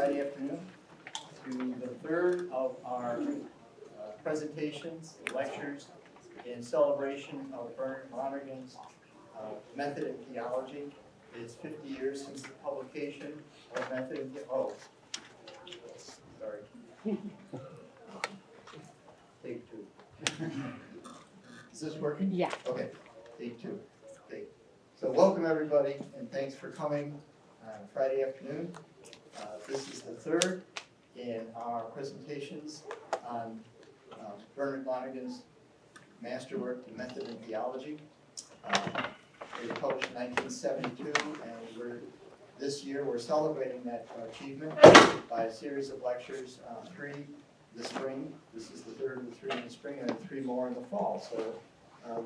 Friday afternoon to the third of our presentations, lectures in celebration of Bernard Lonergan's Method in Theology. It's 50 years since the publication of Method in Theology. Sorry. Take two. Is this working? Yeah. Okay, take two. Okay. So welcome everybody, and thanks for coming Friday afternoon. This is the third in our presentations on Bernard Lonergan's masterwork, The Method in Theology. It was published in 1972, and this year we're celebrating that achievement by a series of lectures, three this spring. This is the third of the three in the spring, and 3 more in the fall. So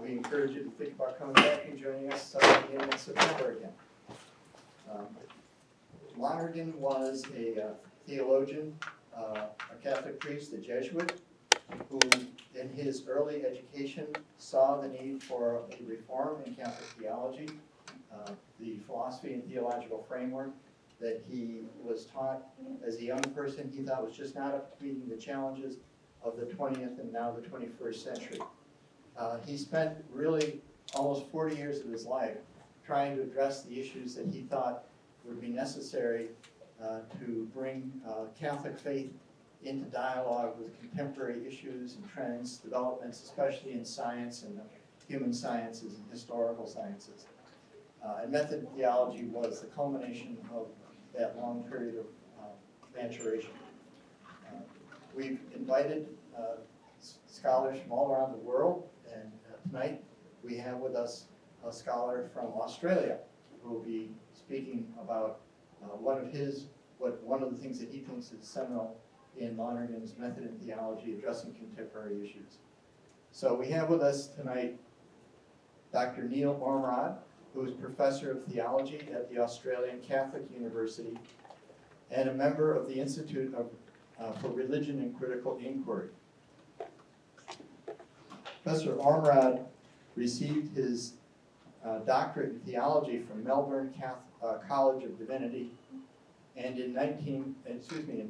we encourage you to think about coming back and joining us beginning in September again. Lonergan was a theologian, a Catholic priest, a Jesuit, who in his early education saw the need for a reform in Catholic theology. The philosophy and theological framework that he was taught as a young person, he thought was just not up to meeting the challenges of the 20th and now the 21st century. He spent really almost 40 years of his life trying to address the issues that he thought would be necessary to bring Catholic faith into dialogue with contemporary issues and trends, developments, especially in science and the human sciences and historical sciences. And Method in Theology was the culmination of that long period of maturation. We've invited scholars from all around the world, and tonight we have with us a scholar from Australia who will be speaking about one of the things that he thinks is seminal in Lonergan's Method in Theology, addressing contemporary issues. So we have with us tonight Dr. Neil Ormerod, who is Professor of Theology at the Australian Catholic University and a member of the Institute for Religion and Critical Inquiry. Professor Ormerod received his doctorate in theology from Melbourne College of Divinity, and in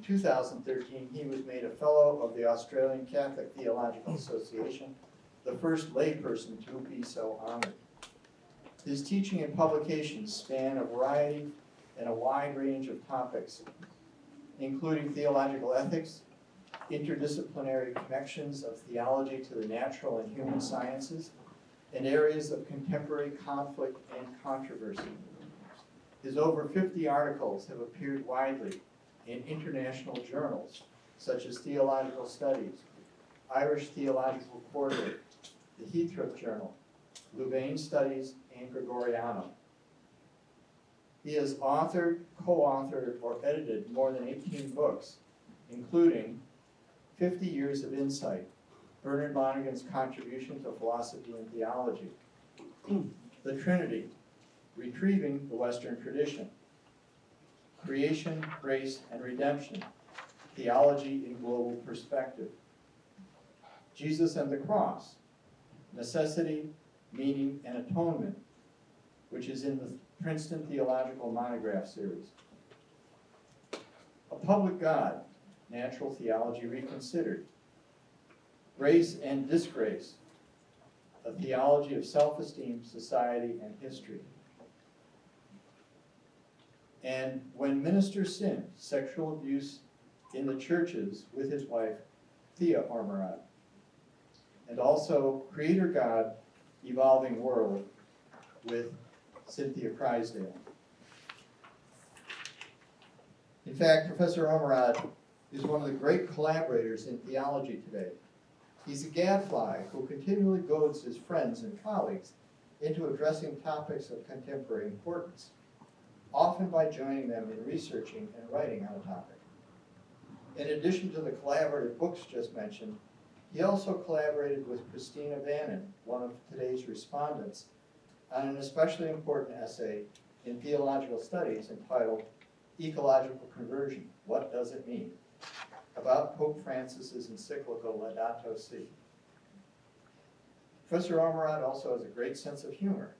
2013 he was made a Fellow of the Australian Catholic Theological Association, the first layperson to be so honored. His teaching and publications span a variety and a wide range of topics, including theological ethics, interdisciplinary connections of theology to the natural and human sciences, and areas of contemporary conflict and controversy. His over 50 articles have appeared widely in international journals, such as Theological Studies, Irish Theological Quarterly, the Heathrow Journal, Louvain Studies, and Gregoriano. He has authored, co-authored, or edited more than 18 books, including 50 Years of Insight, Bernard Lonergan's Contribution to Philosophy and Theology, The Trinity, Retrieving the Western Tradition, Creation, Grace, and Redemption, Theology in Global Perspective, Jesus and the Cross, Necessity, Meaning, and Atonement, which is in the Princeton Theological Monograph Series, A Public God, Natural Theology Reconsidered, Grace and Disgrace, A Theology of Self-Esteem, Society, and History, and When Ministers Sin, Sexual Abuse in the Churches with his wife, Thea Ormerod, and also Creator God, Evolving World with Cynthia Crysdale. In fact, Professor Ormerod is one of the great collaborators in theology today. He's a gadfly who continually goads his friends and colleagues into addressing topics of contemporary importance, often by joining them in researching and writing on a topic. In addition to the collaborative books just mentioned, he also collaborated with Cristina Vanin, one of today's respondents, on an especially important essay in theological studies entitled Ecological Conversion, What Does It Mean? About Pope Francis's encyclical Laudato Si. Professor Ormerod also has a great sense of humor,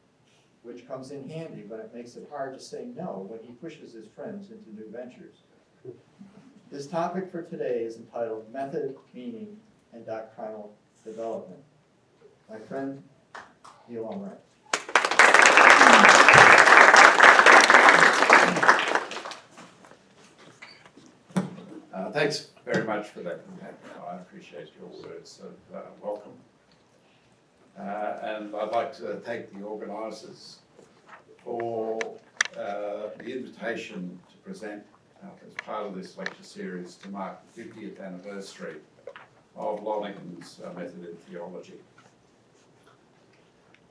which comes in handy when it makes it hard to say no when he pushes his friends into new ventures. His topic for today is entitled Method, Meaning, and Doctrinal Development. My friend, Neil Ormerod. Thanks very much for that. I appreciate your words of welcome. And I'd like to thank the organisers for the invitation to present as part of this lecture series to mark the 50th anniversary of Lonergan's method in theology.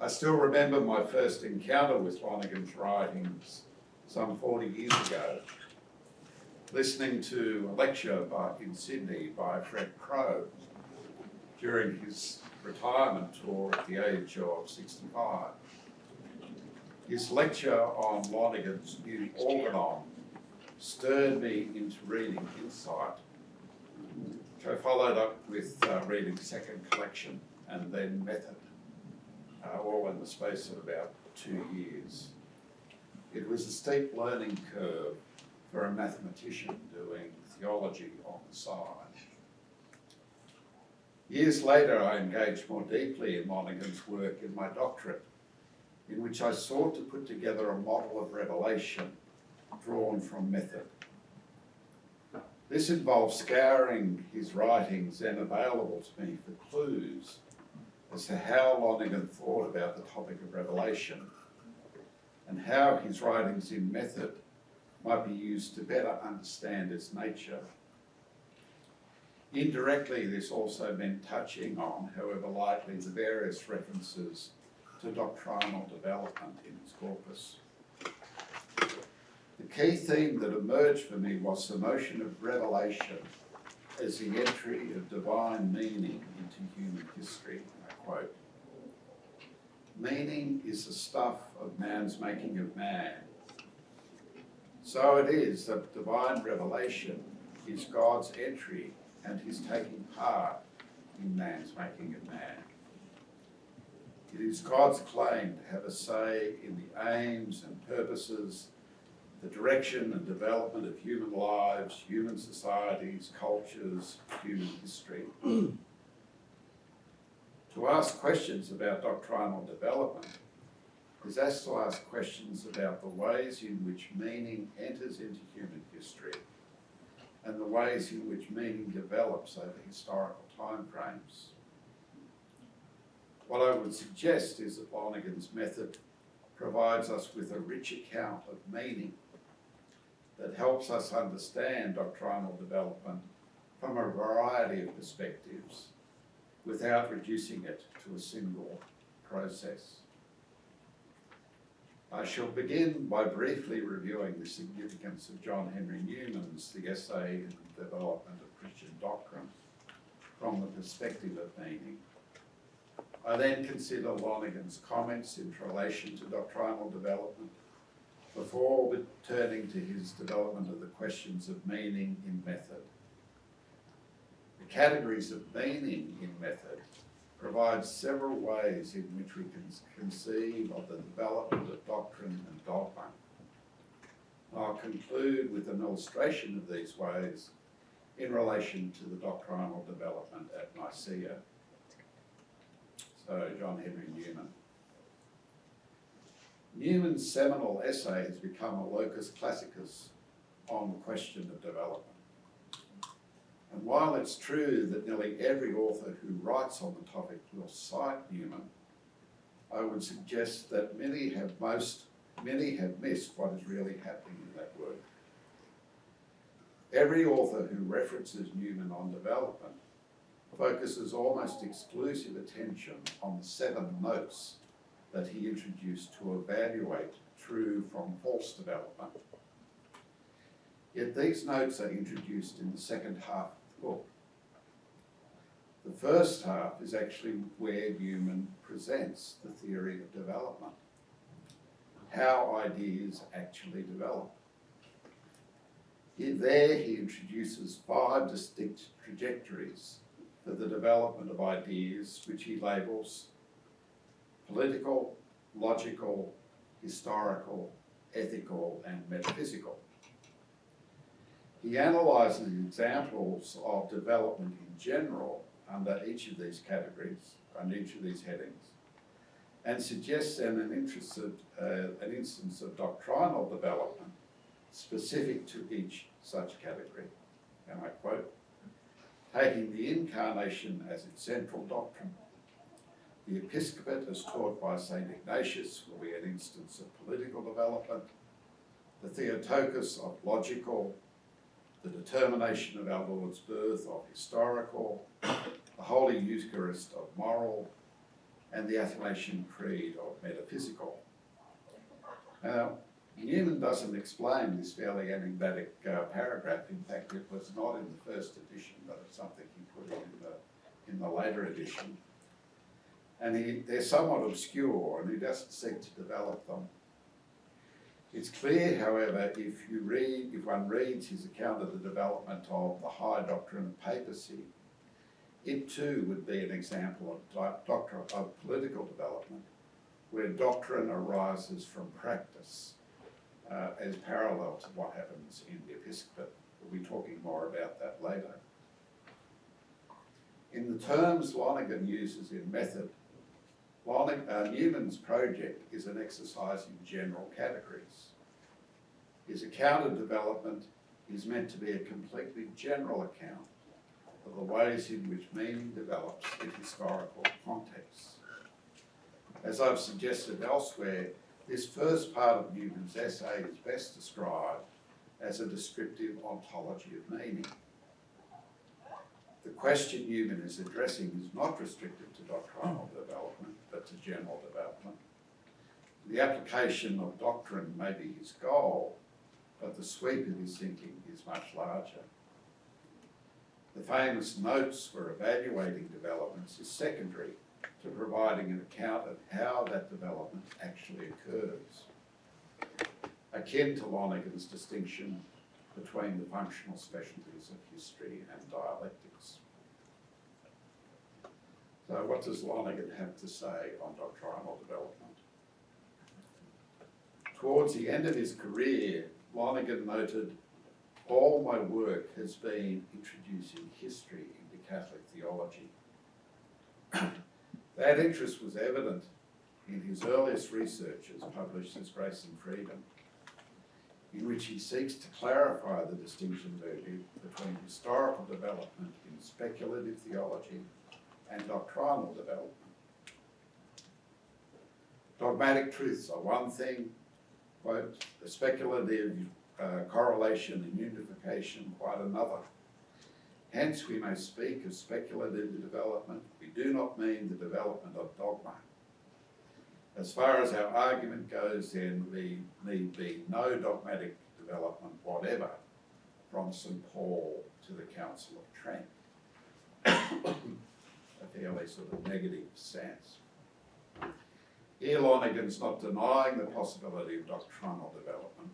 I still remember my first encounter with Lonergan's writings some 40 years ago, listening to a lecture in Sydney by Fred Crowe during his retirement tour at the age of 65. His lecture on Lonergan's new organon stirred me into reading Insight, which I followed up with reading Second Collection and then Method, all in the space of about 2 years. It was a steep learning curve for a mathematician doing theology on the side. Years later, I engaged more deeply in Lonergan's work in my doctorate, in which I sought to put together a model of revelation drawn from method. This involved scouring his writings then available to me for clues as to how Lonergan thought about the topic of revelation and how his writings in method might be used to better understand its nature. Indirectly, this also meant touching on, however lightly, the various references to doctrinal development in his corpus. The key theme that emerged for me was the notion of revelation as the entry of divine meaning into human history, and I quote, "Meaning is the stuff of man's making of man. So it is that divine revelation is God's entry and his taking part in man's making of man. It is God's claim to have a say in the aims and purposes, the direction and development of human lives, human societies, cultures, human history. To ask questions about doctrinal development is asked to ask questions about the ways in which meaning enters into human history and the ways in which meaning develops over historical timeframes. What I would suggest is that Lonergan's method provides us with a rich account of meaning that helps us understand doctrinal development from a variety of perspectives without reducing it to a single process. I shall begin by briefly reviewing the significance of John Henry Newman's The Essay in the Development of Christian Doctrine from the perspective of meaning. I then consider Lonergan's comments in relation to doctrinal development before turning to his development of the questions of meaning in method. The categories of meaning in method provide several ways in which we can conceive of the development of doctrine and dogma. I'll conclude with an illustration of these ways in relation to the doctrinal development at Nicaea. So, John Henry Newman. Newman's seminal essay has become a locus classicus on the question of development. And while it's true that nearly every author who writes on the topic will cite Newman, I would suggest that many have missed what is really happening in that work. Every author who references Newman on development focuses almost exclusive attention on the 7 notes that he introduced to evaluate true from false development. Yet these notes are introduced in the second half of the book. The first half is actually where Newman presents the theory of development, how ideas actually develop. There he introduces 5 distinct trajectories for the development of ideas, which he labels political, logical, historical, ethical, and metaphysical. He analyses examples of development in general under each of these categories, under each of these headings, and suggests then an instance of doctrinal development specific to each such category. And I quote, taking the incarnation as its central doctrine, the episcopate as taught by St. Ignatius will be an instance of political development, the Theotokos of logical, the determination of our Lord's birth of historical, the Holy Eucharist of moral, and the Athanasian Creed of metaphysical. Now, Newman doesn't explain this fairly enigmatic paragraph. In fact, it was not in the first edition, but it's something he put in the later edition. And they're somewhat obscure, and he doesn't seek to develop them. It's clear, however, if one reads his account of the development of the high doctrine of papacy, it too would be an example of political development, where doctrine arises from practice, as parallel to what happens in the episcopate. We'll be talking more about that later. In the terms Lonergan uses in method, Newman's project is an exercise in general categories. His account of development is meant to be a completely general account of the ways in which meaning develops in historical contexts. As I've suggested elsewhere, this first part of Newman's essay is best described as a descriptive ontology of meaning. The question Newman is addressing is not restricted to doctrinal development, but to general development. The application of doctrine may be his goal, but the sweep of his thinking is much larger. The famous notes for evaluating developments is secondary to providing an account of how that development actually occurs, akin to Lonergan's distinction between the functional specialties of history and dialectics. So what does Lonergan have to say on doctrinal development? Towards the end of his career, Lonergan noted, all my work has been introducing history into Catholic theology. That interest was evident in his earliest researches published as Grace and Freedom, in which he seeks to clarify the distinction between historical development in speculative theology and doctrinal development. Dogmatic truths are one thing, quote, the speculative correlation and unification quite another. Hence we may speak of speculative development. We do not mean the development of dogma. As far as our argument goes, then we need be no dogmatic development whatever from St. Paul to the Council of Trent. A fairly sort of negative stance. Here Lonergan's not denying the possibility of doctrinal development,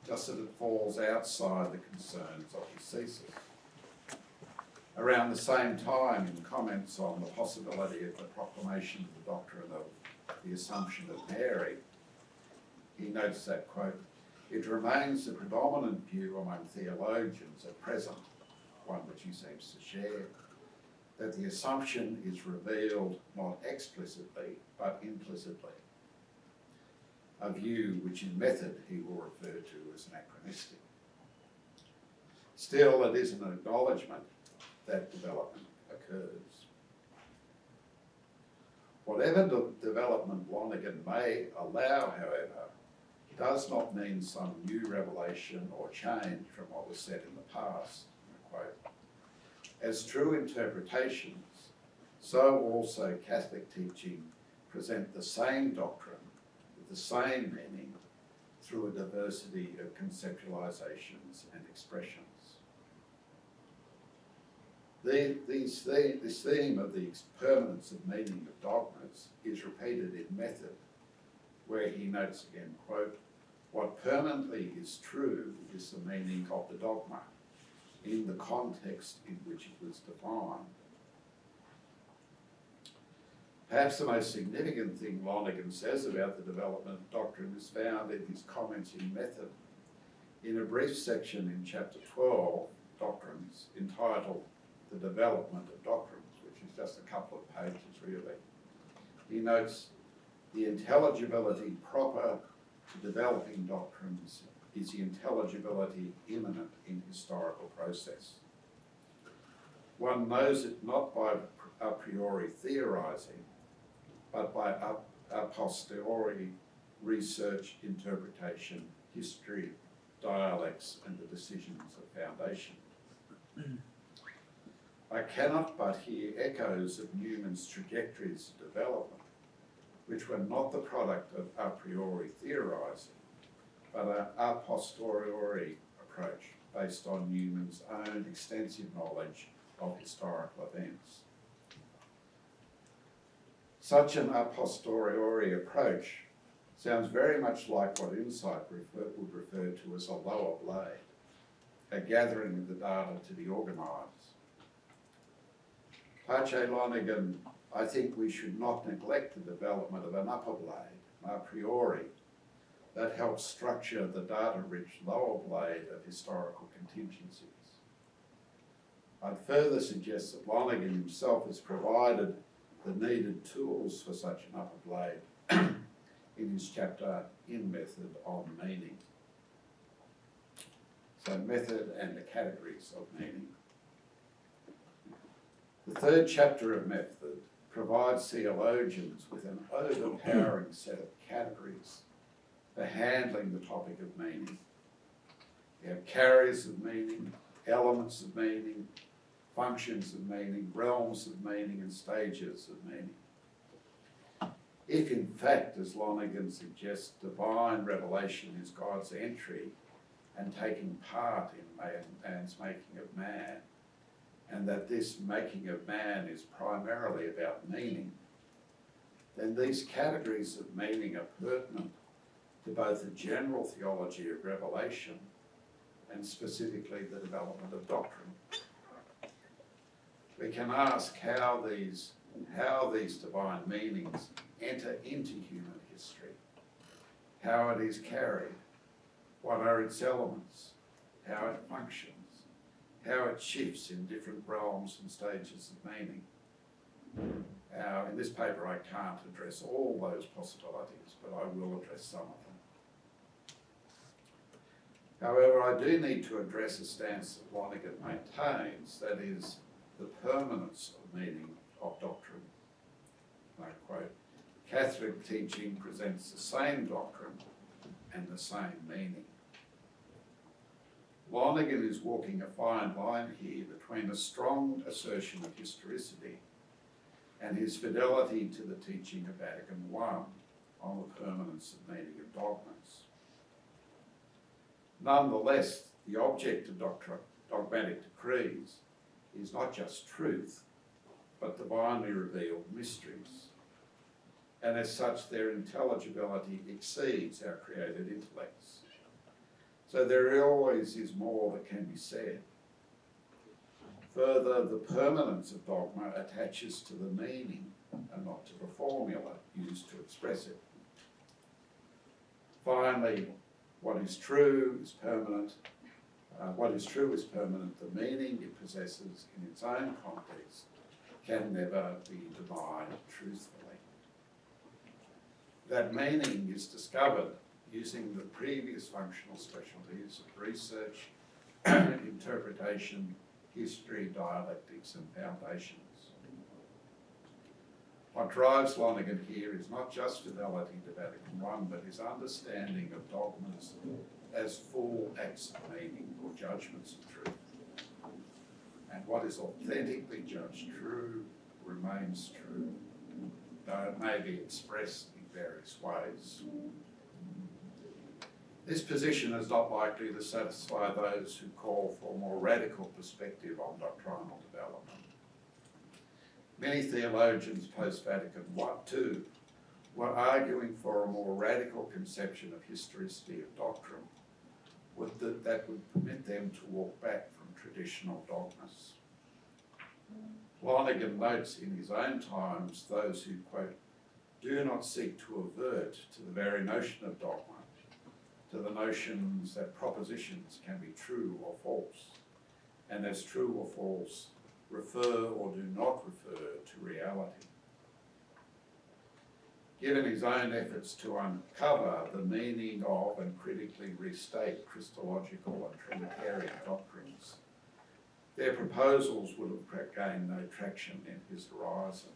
just that it falls outside the concerns of his thesis. Around the same time, in comments on the possibility of the proclamation of the doctrine of the Assumption of Mary, he notes that, quote, it remains the predominant view among theologians at present, one which he seems to share, that the Assumption is revealed not explicitly, but implicitly, a view which in method he will refer to as anachronistic. Still, it is an acknowledgement that development occurs. Whatever development Lonergan may allow, however, does not mean some new revelation or change from what was said in the past. Quote, as true interpretations, so also Catholic teaching present the same doctrine with the same meaning through a diversity of conceptualizations and expressions. This theme of the permanence of meaning of dogmas is repeated in method, where he notes again, quote, what permanently is true is the meaning of the dogma in the context in which it was defined. Perhaps the most significant thing Lonergan says about the development of doctrine is found in his comments in method, In a brief section in chapter 12, Doctrines, entitled The Development of Doctrines, which is just a couple of pages really, he notes the intelligibility proper to developing doctrines is the intelligibility immanent in historical process. One knows it not by a priori theorizing, but by a posteriori research, interpretation, history, dialects, and the decisions of foundation. I cannot but hear echoes of Newman's trajectories of development, which were not the product of a priori theorizing, but a posteriori approach based on Newman's own extensive knowledge of historical events. Such an a posteriori approach sounds very much like what Insight would refer to as a lower blade, a gathering of the data to be organised. Pache Lonergan, I think we should not neglect the development of an upper blade, a priori, that helps structure the data-rich lower blade of historical contingencies. I'd further suggest that Lonergan himself has provided the needed tools for such an upper blade in his chapter in Method on Meaning. So method and the categories of meaning. The third chapter of Method provides theologians with an overpowering set of categories for handling the topic of meaning. We have carriers of meaning, elements of meaning, functions of meaning, realms of meaning, and stages of meaning. If in fact, as Lonergan suggests, divine revelation is God's entry and taking part in man's making of man, and that this making of man is primarily about meaning, then these categories of meaning are pertinent to both the general theology of revelation and specifically the development of doctrine. We can ask how these divine meanings enter into human history, how it is carried, what are its elements, how it functions, how it shifts in different realms and stages of meaning. Now, in this paper I can't address all those possibilities, but I will address some of them. However, I do need to address a stance that Lonergan maintains, that is, the permanence of meaning of doctrine. I quote, Catholic teaching presents the same doctrine and the same meaning. Lonergan is walking a fine line here between a strong assertion of historicity and his fidelity to the teaching of Vatican I on the permanence of meaning of dogmas. Nonetheless, the object of dogmatic decrees is not just truth, but divinely revealed mysteries. And as such, their intelligibility exceeds our created intellects. So there always is more that can be said. Further, the permanence of dogma attaches to the meaning and not to the formula used to express it. Finally, what is true is permanent. The meaning it possesses in its own context can never be denied truthfully. That meaning is discovered using the previous functional specialties of research, interpretation, history, dialectics, and foundations. What drives Lonergan here is not just fidelity to Vatican I, but his understanding of dogmas as full acts of meaning or judgments of truth. And what is authentically judged true remains true, though it may be expressed in various ways. This position is not likely to satisfy those who call for a more radical perspective on doctrinal development. Many theologians post-Vatican I too were arguing for a more radical conception of historicity of doctrine that would permit them to walk back from traditional dogmas. Lonergan notes in his own times those who, quote, do not seek to avert to the very notion of dogma, to to the notions that propositions can be true or false, and as true or false refer or do not refer to reality. Given his own efforts to uncover the meaning of and critically restate Christological and Trinitarian doctrines, their proposals would have gained no traction in his horizon.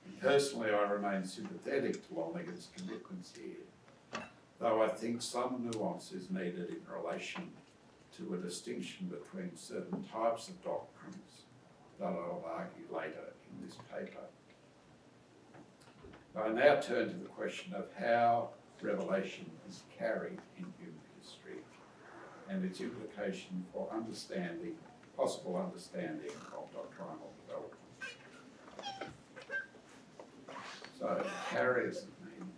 And personally, I remain sympathetic to Lonergan's commitments here, though I think some nuance is needed in relation to a distinction between certain types of doctrines that I'll argue later in this paper. I now turn to the question of how revelation is carried in human history and its implication for understanding, possible understanding of doctrinal development. So, carriers of meaning.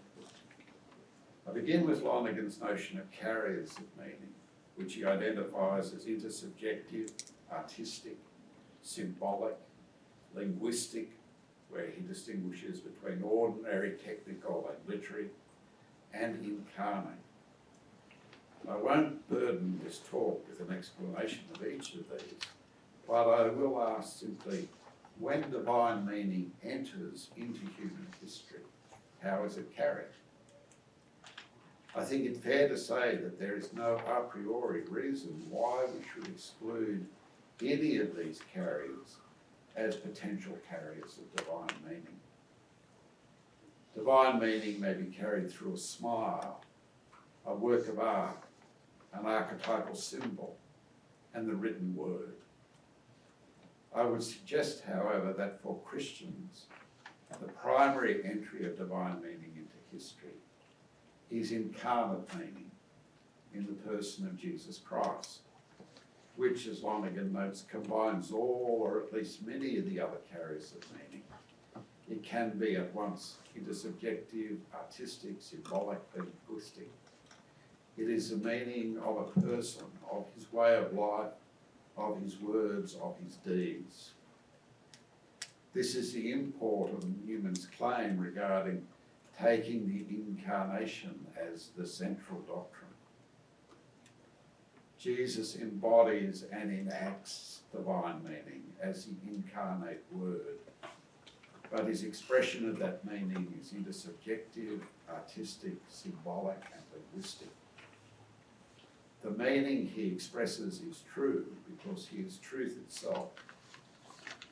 I begin with Lonergan's notion of carriers of meaning, which he identifies as intersubjective, artistic, symbolic, linguistic, where he distinguishes between ordinary, technical and literary, and incarnate. I won't burden this talk with an explanation of each of these, but I will ask simply, when divine meaning enters into human history, how is it carried? I think it's fair to say that there is no a priori reason why we should exclude any of these carriers as potential carriers of divine meaning. Divine meaning may be carried through a smile, a work of art, an archetypal symbol, and the written word. I would suggest, however, that for Christians, the primary entry of divine meaning into history is incarnate meaning in the person of Jesus Christ, which, as Lonergan notes, combines all or at least many of the other carriers of meaning. It can be at once intersubjective, artistic, symbolic, linguistic. It is the meaning of a person, of his way of life, of his words, of his deeds. This is the import of Newman's claim regarding taking the incarnation as the central doctrine. Jesus embodies and enacts divine meaning as the incarnate word, but his expression of that meaning is intersubjective, artistic, symbolic, and linguistic. The meaning he expresses is true because he is truth itself,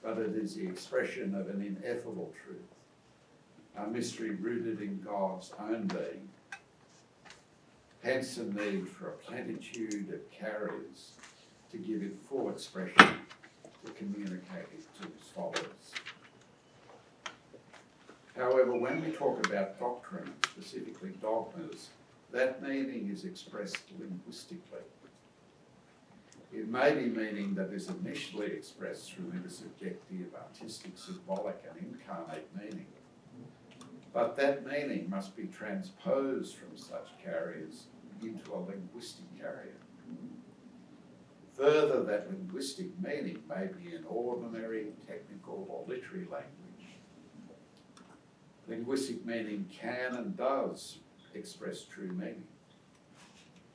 but it is the expression of an ineffable truth, a mystery rooted in God's own being. Hence the need for a plenitude of carriers to give it full expression, to communicate it to his followers. However, when we talk about doctrine, specifically dogmas, that meaning is expressed linguistically. It may be meaning that is initially expressed through intersubjective, artistic, symbolic, and incarnate meaning. But that meaning must be transposed from such carriers into a linguistic carrier. Further, that linguistic meaning may be in ordinary, technical, or literary language. Linguistic meaning can and does express true meaning,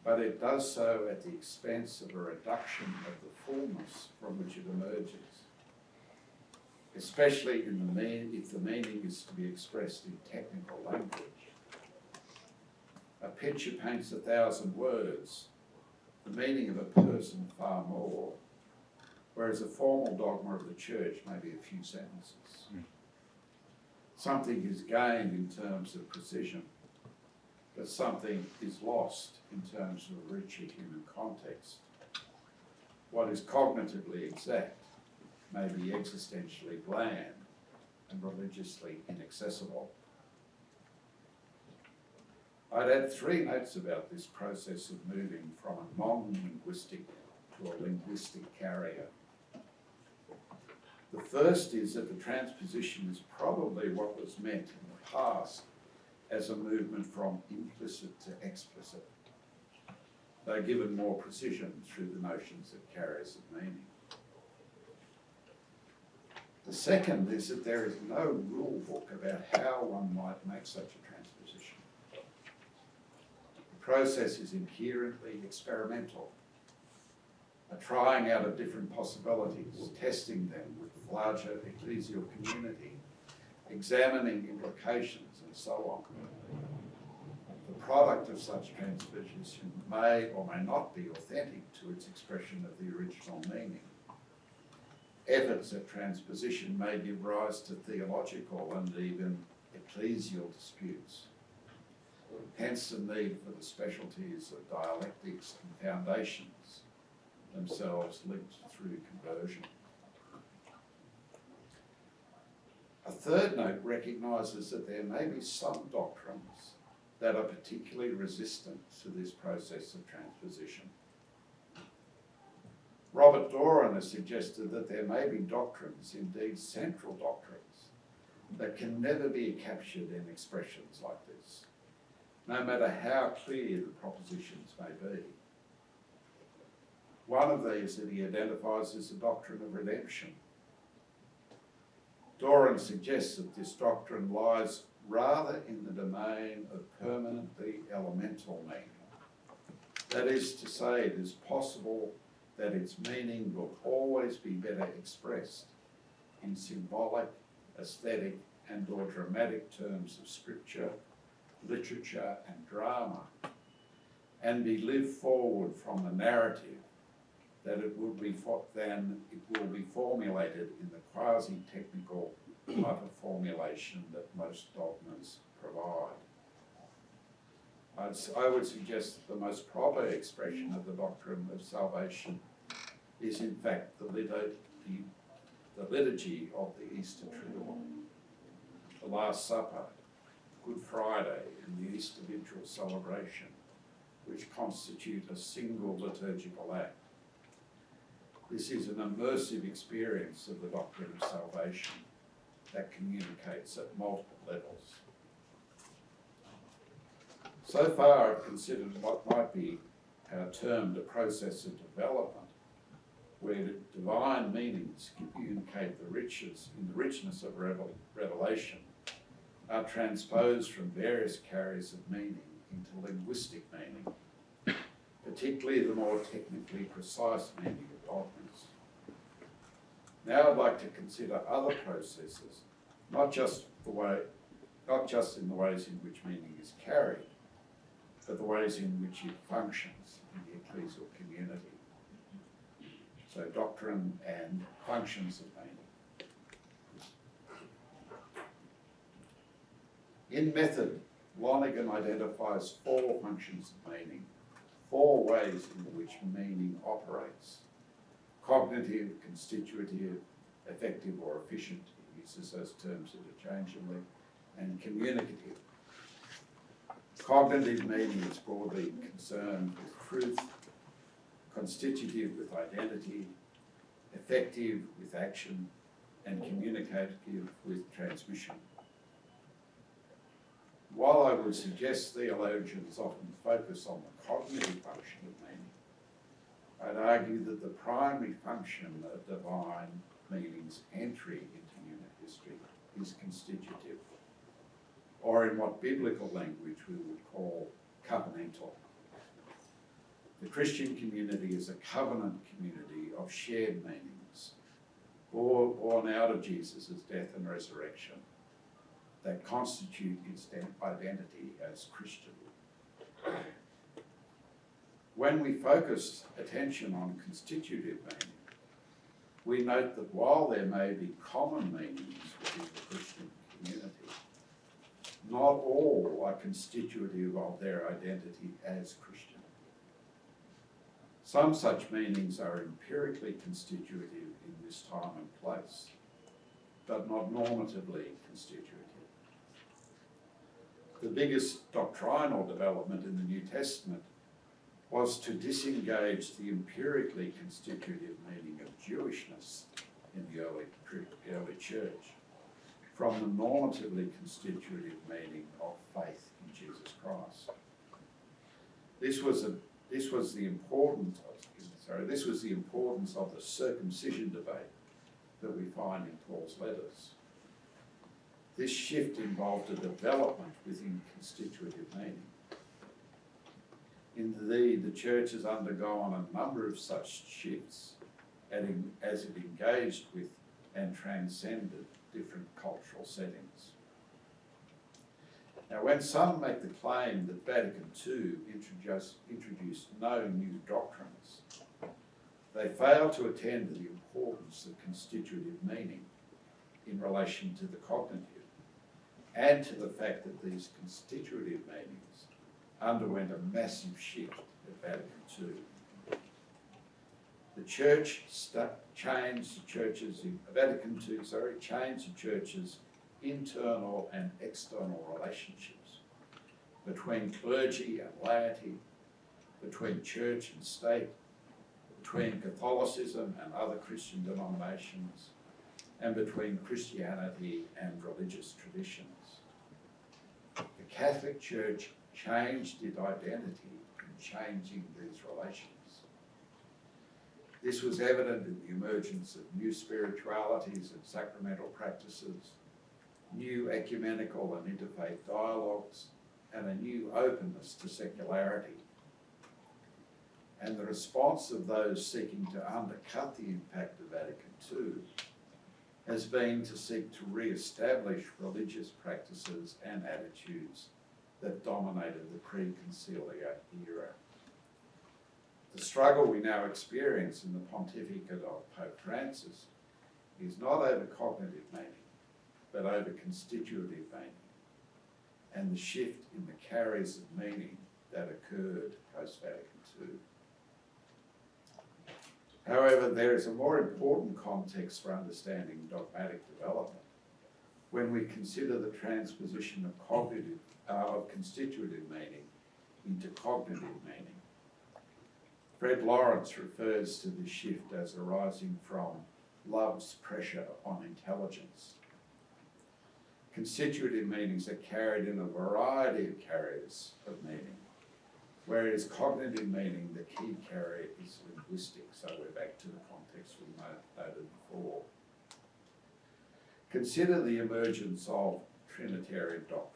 but it does so at the expense of a reduction of the fullness from which it emerges, especially if the meaning is to be expressed in technical language. A picture paints 1,000 words, the meaning of a person far more, whereas a formal dogma of the church may be a few sentences. Something is gained in terms of precision, but something is lost in terms of a richer human context. What is cognitively exact may be existentially bland and religiously inaccessible. I'd add 3 notes about this process of moving from a non-linguistic to a linguistic carrier. The first is that the transposition is probably what was meant in the past as a movement from implicit to explicit, though given more precision through the notions of carriers of meaning. The second is that there is no rule book about how one might make such a transposition. The process is inherently experimental, a trying out of different possibilities, testing them with the larger ecclesial community, examining implications and so on. The product of such transposition may or may not be authentic to its expression of the original meaning. Efforts at transposition may give rise to theological and even ecclesial disputes. Hence the need for the specialties of dialectics and foundations, themselves linked through conversion. A third note recognises that there may be some doctrines that are particularly resistant to this process of transposition. Robert Doran has suggested that there may be doctrines, indeed central doctrines, that can never be captured in expressions like this, no matter how clear the propositions may be. One of these that he identifies is the doctrine of redemption. Doran suggests that this doctrine lies rather in the domain of permanently elemental meaning. That is to say, it is possible that its meaning will always be better expressed in symbolic, aesthetic, and/or dramatic terms of scripture, literature, and drama, and be lived forward from the narrative that it will be formulated in the quasi-technical type of formulation that most dogmas provide. I would suggest that the most proper expression of the doctrine of salvation is in fact the liturgy of the Easter Triduum, the Last Supper, Good Friday, and the Easter Vigil celebration, which constitute a single liturgical act. This is an immersive experience of the doctrine of salvation that communicates at multiple levels. So far, I've considered what might be termed a process of development, where divine meanings communicate the richness of revelation, are transposed from various carriers of meaning into linguistic meaning, particularly the more technically precise meaning of dogmas. Now I'd like to consider other processes, not just in the ways in which meaning is carried, but the ways in which it functions in the ecclesial community. So doctrine and functions of meaning. In method, Lonergan identifies 4 functions of meaning, 4 ways in which meaning operates: cognitive, constitutive, effective or efficient, he uses those terms interchangeably, and communicative. Cognitive meaning is broadly concerned with truth, constitutive with identity, effective with action, and communicative with transmission. While I would suggest theologians often focus on the cognitive function of meaning, I'd argue that the primary function of divine meaning's entry into human history is constitutive, or in what biblical language we would call covenantal. The Christian community is a covenant community of shared meanings, born out of Jesus' death and resurrection, that constitute its identity as Christian. When we focus attention on constitutive meaning, we note that while there may be common meanings within the Christian community, not all are constitutive of their identity as Christian. Some such meanings are empirically constitutive in this time and place, but not normatively constitutive. The biggest doctrinal development in the New Testament was to disengage the empirically constitutive meaning of Jewishness in the early church from the normatively constitutive meaning of faith in Jesus Christ. This was the importance of the circumcision debate that we find in Paul's letters. This shift involved a development within constitutive meaning. Indeed, the Church has undergone a number of such shifts as it engaged with and transcended different cultural settings. Now, when some make the claim that Vatican II introduced no new doctrines, they fail to attend to the importance of constitutive meaning in relation to the cognitive, and to the fact that these constitutive meanings underwent a massive shift at Vatican II. The Church changed the church's internal and external relationships between clergy and laity, between church and state, between Catholicism and other Christian denominations, and between Christianity and religious traditions. The Catholic Church changed its identity in changing these relations. This was evident in the emergence of new spiritualities and sacramental practices, new ecumenical and interfaith dialogues, and a new openness to secularity. And the response of those seeking to undercut the impact of Vatican II has been to seek to re-establish religious practices and attitudes that dominated the pre-conciliar era. The struggle we now experience in the pontificate of Pope Francis is not over cognitive meaning, but over constitutive meaning, and the shift in the carriers of meaning that occurred post-Vatican II. However, there is a more important context for understanding dogmatic development when we consider the transposition of constitutive meaning into cognitive meaning. Fred Lawrence refers to this shift as arising from love's pressure on intelligence. Constitutive meanings are carried in a variety of carriers of meaning, whereas cognitive meaning, the key carrier is linguistic. So we're back to the context we noted before. Consider the emergence of Trinitarian doctrine.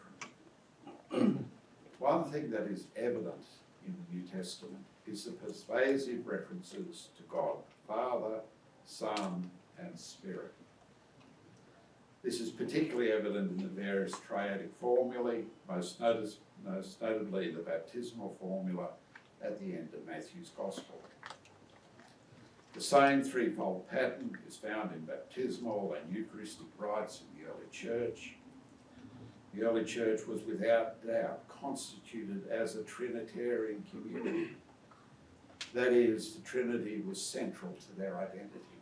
One thing that is evident in the New Testament is the pervasive references to God, Father, Son, and Spirit. This is particularly evident in the various triadic formulae, most notably the baptismal formula at the end of Matthew's Gospel. The same threefold pattern is found in baptismal and Eucharistic rites in the early Church. The early Church was without doubt constituted as a Trinitarian community. That is, the Trinity was central to their identity.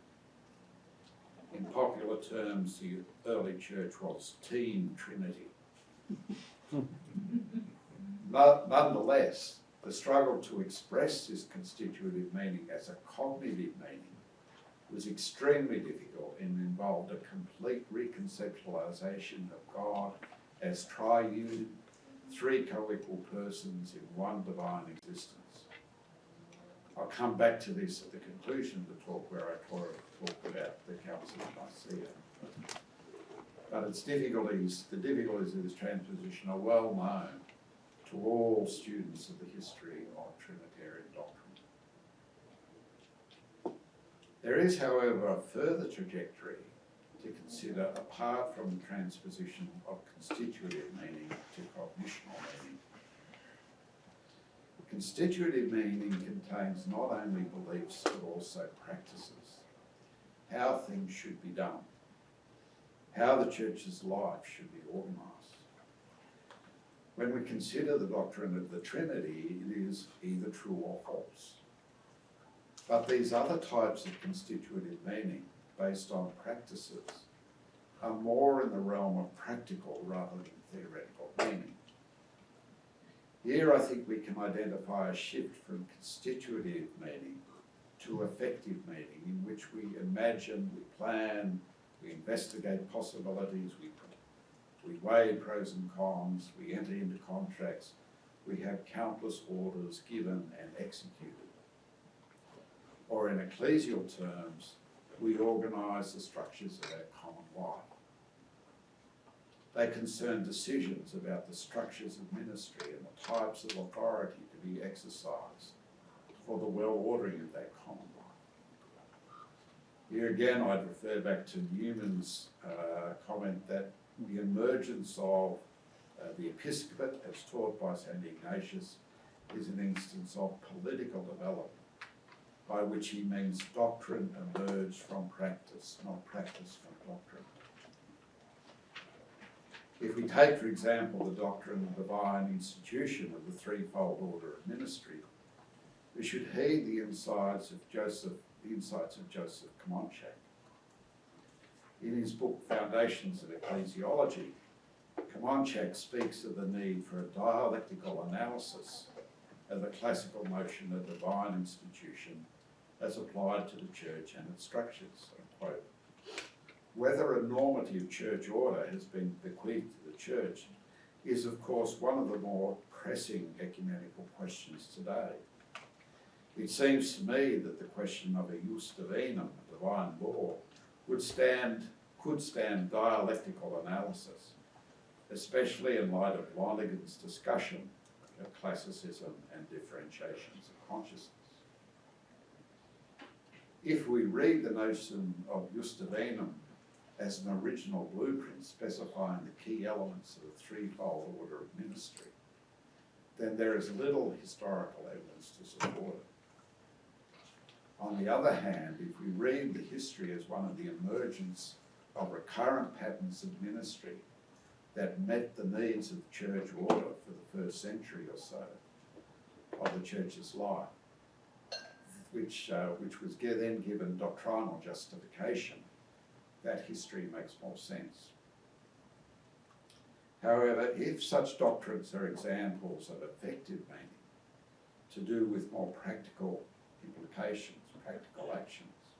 In popular terms, the early Church was Team Trinity. Nonetheless, the struggle to express this constitutive meaning as a cognitive meaning was extremely difficult and involved a complete reconceptualization of God as triune, three co-equal persons in one divine existence. I'll come back to this at the conclusion of the talk where I talk about the Council of Nicaea. But the difficulties of this transposition are well known to all students of the history of Trinitarian doctrine. There is, however, a further trajectory to consider apart from the transposition of constitutive meaning to cognitional meaning. Constitutive meaning contains not only beliefs but also practices, how things should be done, how the Church's life should be organised. When we consider the doctrine of the Trinity, it is either true or false. But these other types of constitutive meaning, based on practices, are more in the realm of practical rather than theoretical meaning. Here I think we can identify a shift from constitutive meaning to effective meaning, in which we imagine, we plan, we investigate possibilities, we weigh pros and cons, we enter into contracts, we have countless orders given and executed. Or in ecclesial terms, we organise the structures of our common life. They concern decisions about the structures of ministry and the types of authority to to be exercised for the well-ordering of that common life. Here again, I'd refer back to Newman's comment that the emergence of the episcopate, as taught by St. Ignatius, is an instance of political development, by which he means doctrine emerged from practice, not practice from doctrine. If we take, for example, the doctrine of the divine institution of the threefold order of ministry, we should heed the insights of Joseph Comanche. In his book Foundations of Ecclesiology, Comanche speaks of the need for a dialectical analysis of the classical notion of divine institution as applied to the church and its structures. Unquote. Whether a normative church order has been bequeathed to the church is, of course, one of the more pressing ecumenical questions today. It seems to me that the question of a jus divinum, a divine law, could stand dialectical analysis, especially in light of Lonergan's discussion of classicism and differentiations of consciousness. If we read the notion of jus divinum as an original blueprint specifying the key elements of the threefold order of ministry, then there is little historical evidence to support it. On the other hand, if we read the history as one of the emergence of recurrent patterns of ministry that met the needs of the church order for the first century or so of the church's life, which was then given doctrinal justification, that history makes more sense. However, if such doctrines are examples of effective meaning to do with more practical implications, practical actions,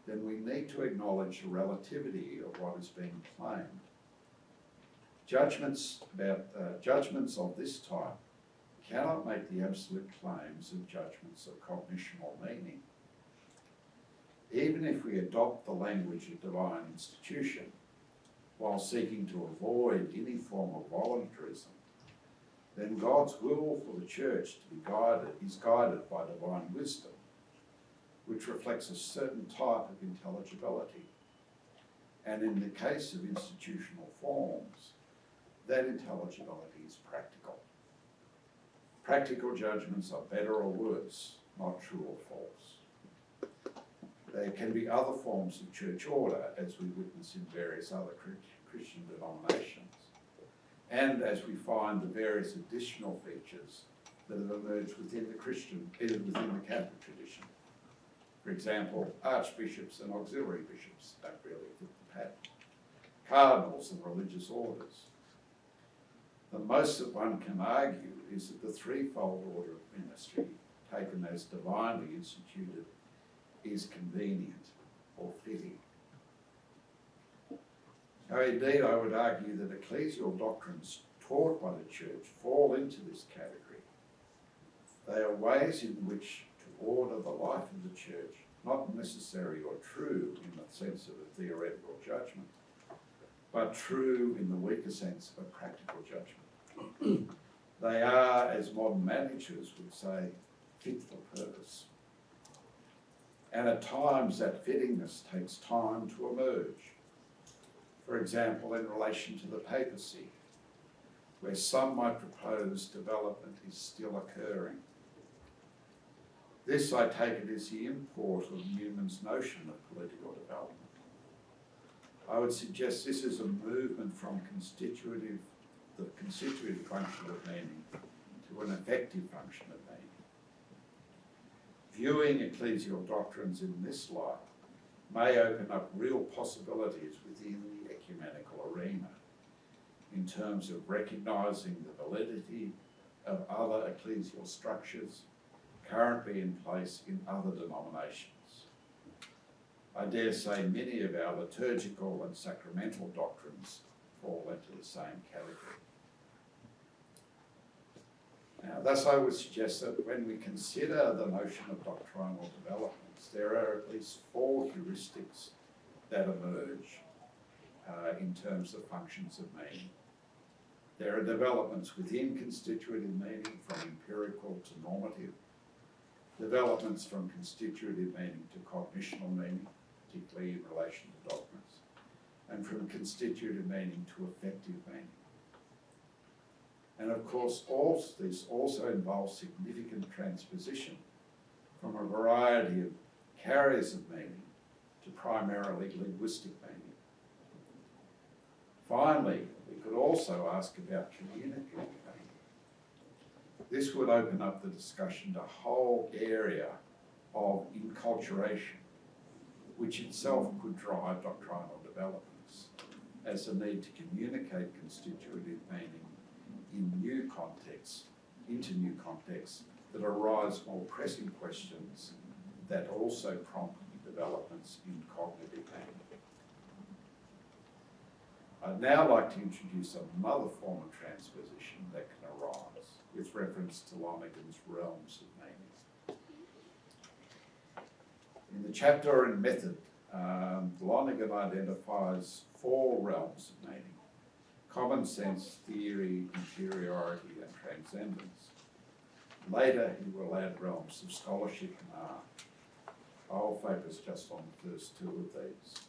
then we need to acknowledge the relativity of what is being claimed. Judgments of this type cannot make the absolute claims of judgments of cognitional meaning. Even if we adopt the language of divine institution while seeking to avoid any form of voluntarism, then God's will for the church to be guided is guided by divine wisdom, which reflects a certain type of intelligibility. And in the case of institutional forms, that intelligibility is practical. Practical judgments are better or worse, not true or false. There can be other forms of church order, as we witness in various other Christian denominations, and as we find the various additional features that have emerged within the Catholic tradition. For example, archbishops and auxiliary bishops don't really fit the pattern. Cardinals and religious orders. The most that one can argue is that the threefold order of ministry, taken as divinely instituted, is convenient or fitting. Now, indeed, I would argue that ecclesial doctrines taught by the church fall into this category. They are ways in which to order the life of the church, not necessary or true in the sense of a theoretical judgment, but true in the weaker sense of a practical judgment. They are, as modern managers would say, fit for purpose. And at times that fittingness takes time to emerge. For example, in relation to the papacy, where some might propose development is still occurring. This, I take it, is the import of Newman's notion of political development. I would suggest this is a movement from the constitutive function of meaning to an effective function of meaning. Viewing ecclesial doctrines in this light may open up real possibilities within the ecumenical arena in terms of recognising the validity of other ecclesial structures currently in place in other denominations. I dare say many of our liturgical and sacramental doctrines fall into the same category. Now, thus I would suggest that when we consider the notion of doctrinal developments, there are at least 4 heuristics that emerge in terms of functions of meaning. There are developments within constitutive meaning from empirical to normative, developments from constitutive meaning to cognitional meaning, particularly in relation to dogmas, and from constitutive meaning to effective meaning. And of course, this also involves significant transposition from a variety of carriers of meaning to primarily linguistic meaning. Finally, we could also ask about communicative meaning. This would open up the discussion to a whole area of enculturation, which itself could drive doctrinal developments as the need to communicate constitutive meaning in new contexts, into new contexts that arise more pressing questions that also prompt developments in cognitive meaning. I'd now like to introduce another form of transposition that can arise with reference to Lonergan's realms of meaning. In the chapter on method, Lonergan identifies 4 realms of meaning: common sense, theory, interiority, and transcendence. Later, he will add realms of scholarship and art. I'll focus just on the first 2 of these.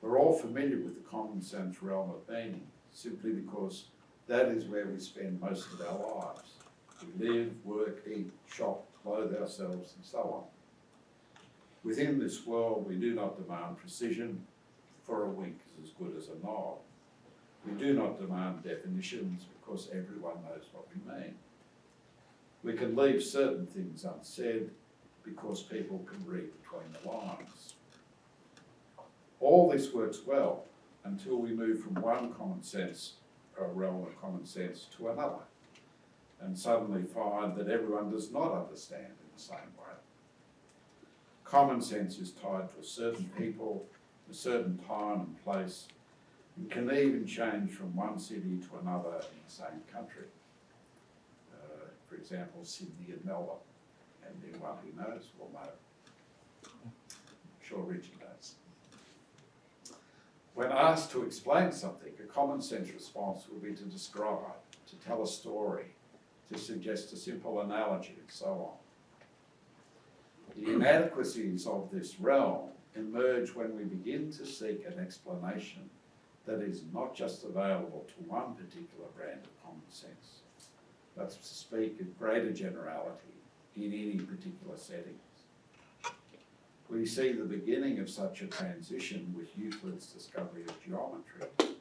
We're all familiar with the common sense realm of meaning, simply because that is where we spend most of our lives. We live, work, eat, shop, clothe ourselves, and so on. Within this world, we do not demand precision, for a wink is as good as a nod. We do not demand definitions, because everyone knows what we mean. We can leave certain things unsaid, because people can read between the lines. All this works well until we move from one common sense, or realm of common sense, to another, and suddenly find that everyone does not understand in the same way. Common sense is tied to a certain people, a certain time and place, and can even change from one city to another in the same country. For example, Sydney and Melbourne, and anyone who knows will know. I'm sure Richard knows. When asked to explain something, a common sense response will be to describe, to tell a story, to suggest a simple analogy, and so on. The inadequacies of this realm emerge when we begin to seek an explanation that is not just available to one particular brand of common sense, but to speak in greater generality in any particular settings. We see the beginning of such a transition with Euclid's discovery of geometry,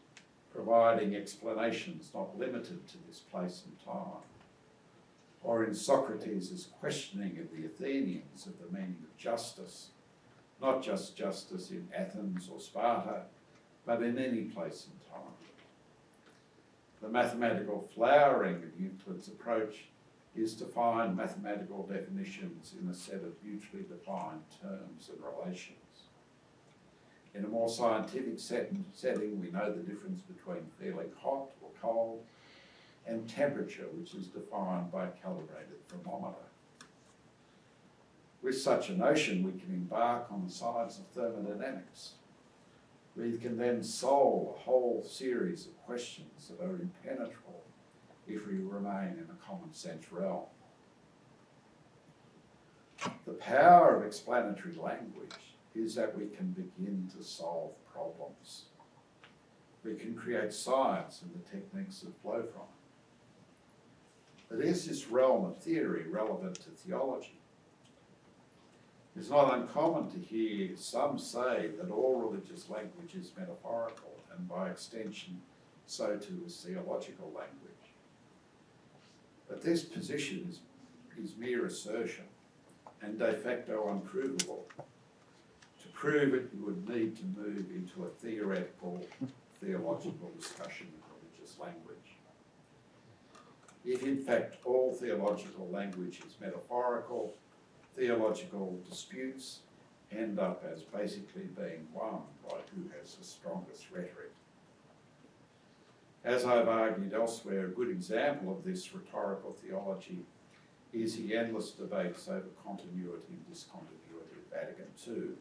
providing explanations not limited to this place and time, or in Socrates' questioning of the Athenians of the meaning of justice, not just justice in Athens or Sparta, but in any place and time. The mathematical flowering of Euclid's approach is to find mathematical definitions in a set of mutually defined terms and relations. In a more scientific setting, we know the difference between feeling hot or cold and temperature, which is defined by a calibrated thermometer. With such a notion, we can embark on the science of thermodynamics. We can then solve a whole series of questions that are impenetrable if we remain in a common sense realm. The power of explanatory language is that we can begin to solve problems. We can create science and the techniques that flow from it. But is this realm of theory relevant to theology? It's not uncommon to hear some say that all religious language is metaphorical, and by extension, so too is theological language. But this position is mere assertion and de facto unprovable. To prove it, you would need to move into a theoretical, theological discussion of religious language. If in fact all theological language is metaphorical, theological disputes end up as basically being won by who has the strongest rhetoric. As I've argued elsewhere, a good example of this rhetorical theology is the endless debates over continuity and discontinuity of Vatican II.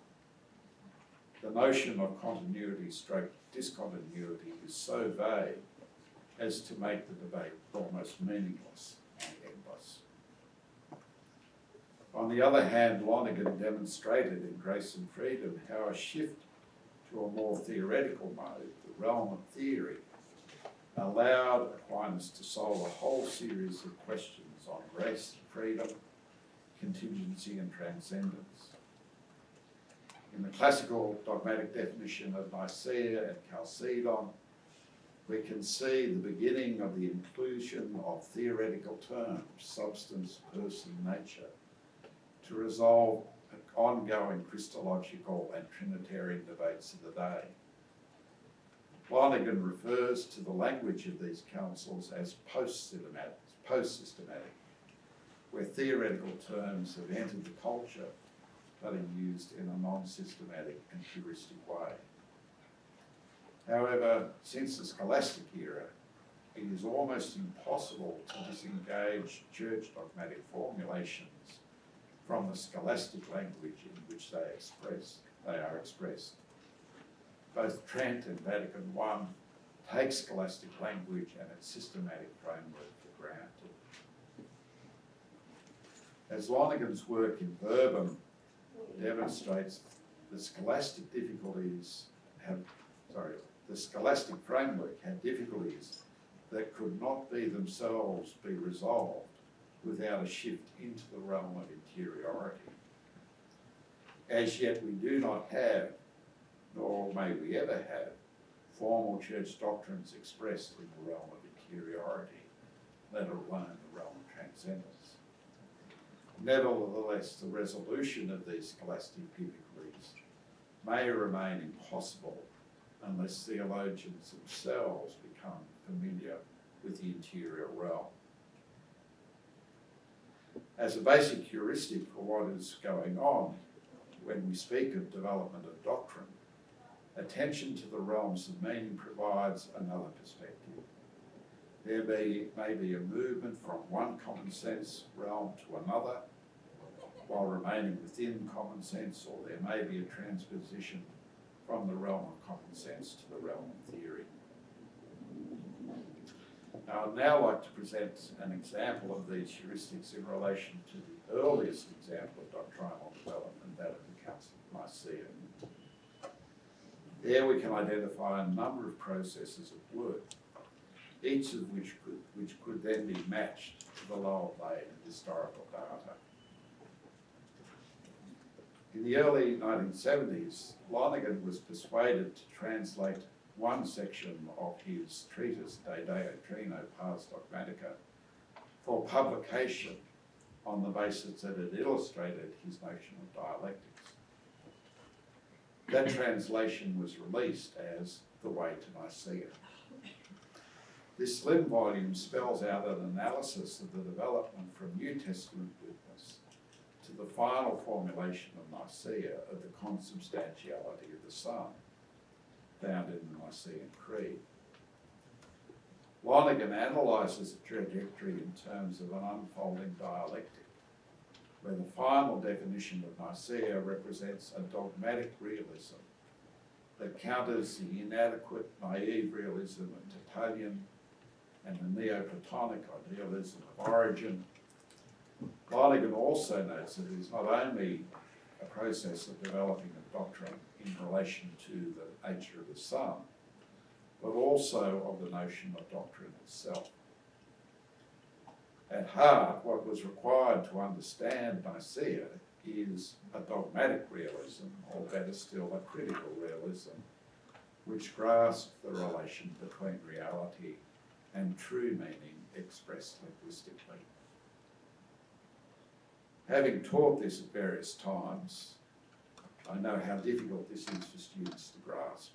The notion of continuity stroke discontinuity is so vague as to make the debate almost meaningless and endless. On the other hand, Lonergan demonstrated in Grace and Freedom how a shift to a more theoretical mode, the realm of theory, allowed Aquinas to solve a whole series of questions on grace, freedom, contingency and transcendence. In the classical dogmatic definition of Nicaea and Chalcedon, we can see the beginning of the inclusion of theoretical terms, substance, person, nature, to resolve ongoing Christological and Trinitarian debates of the day. Lonergan refers to the language of these councils as post-systematic, where theoretical terms have entered the culture but are used in a non-systematic and heuristic way. However, since the scholastic era, it is almost impossible to disengage church dogmatic formulations from the scholastic language in which they are expressed. Both Trent and Vatican I take scholastic language and its systematic framework for granted. As Lonergan's work in Bourbon demonstrates, the scholastic framework had difficulties that could not themselves be resolved without a shift into the realm of interiority. As yet we do not have, nor may we ever have, formal church doctrines expressed in the realm of interiority, let alone the realm of transcendence. Nevertheless, the resolution of these scholastic difficulties may remain impossible unless theologians themselves become familiar with the interior realm. As a basic heuristic for what is going on when we speak of development of doctrine, attention to the realms of meaning provides another perspective. There may be a movement from one common sense realm to another while remaining within common sense, or there may be a transposition from the realm of common sense to the realm of theory. Now, I'd now like to present an example of these heuristics in relation to the earliest example of doctrinal development, that of the Council of Nicaea. There we can identify a number of processes at work, each of which could then be matched to the lower plane of historical data. In the early 1970s, Lonergan was persuaded to translate one section of his treatise De Doctrina Pars Dogmatica for publication on the basis that it illustrated his notion of dialectics. That translation was released as The Way to Nicaea. This slim volume spells out an analysis of the development from New Testament witness to the final formulation of Nicaea of the consubstantiality of the Son, found in the Nicene Creed. Lonergan analyses the trajectory in terms of an unfolding dialectic, where the final definition of Nicaea represents a dogmatic realism that counters the inadequate, naive realism of Tertullian and the Neoplatonic idealism of Origen. Lonergan also notes that it is not only a process of developing a doctrine in relation to the nature of the Son, but also of the notion of doctrine itself. At heart, what was required to understand Nicaea is a dogmatic realism, or better still, a critical realism, which grasped the relation between reality and true meaning expressed linguistically. Having taught this at various times, I know how difficult this is for students to grasp.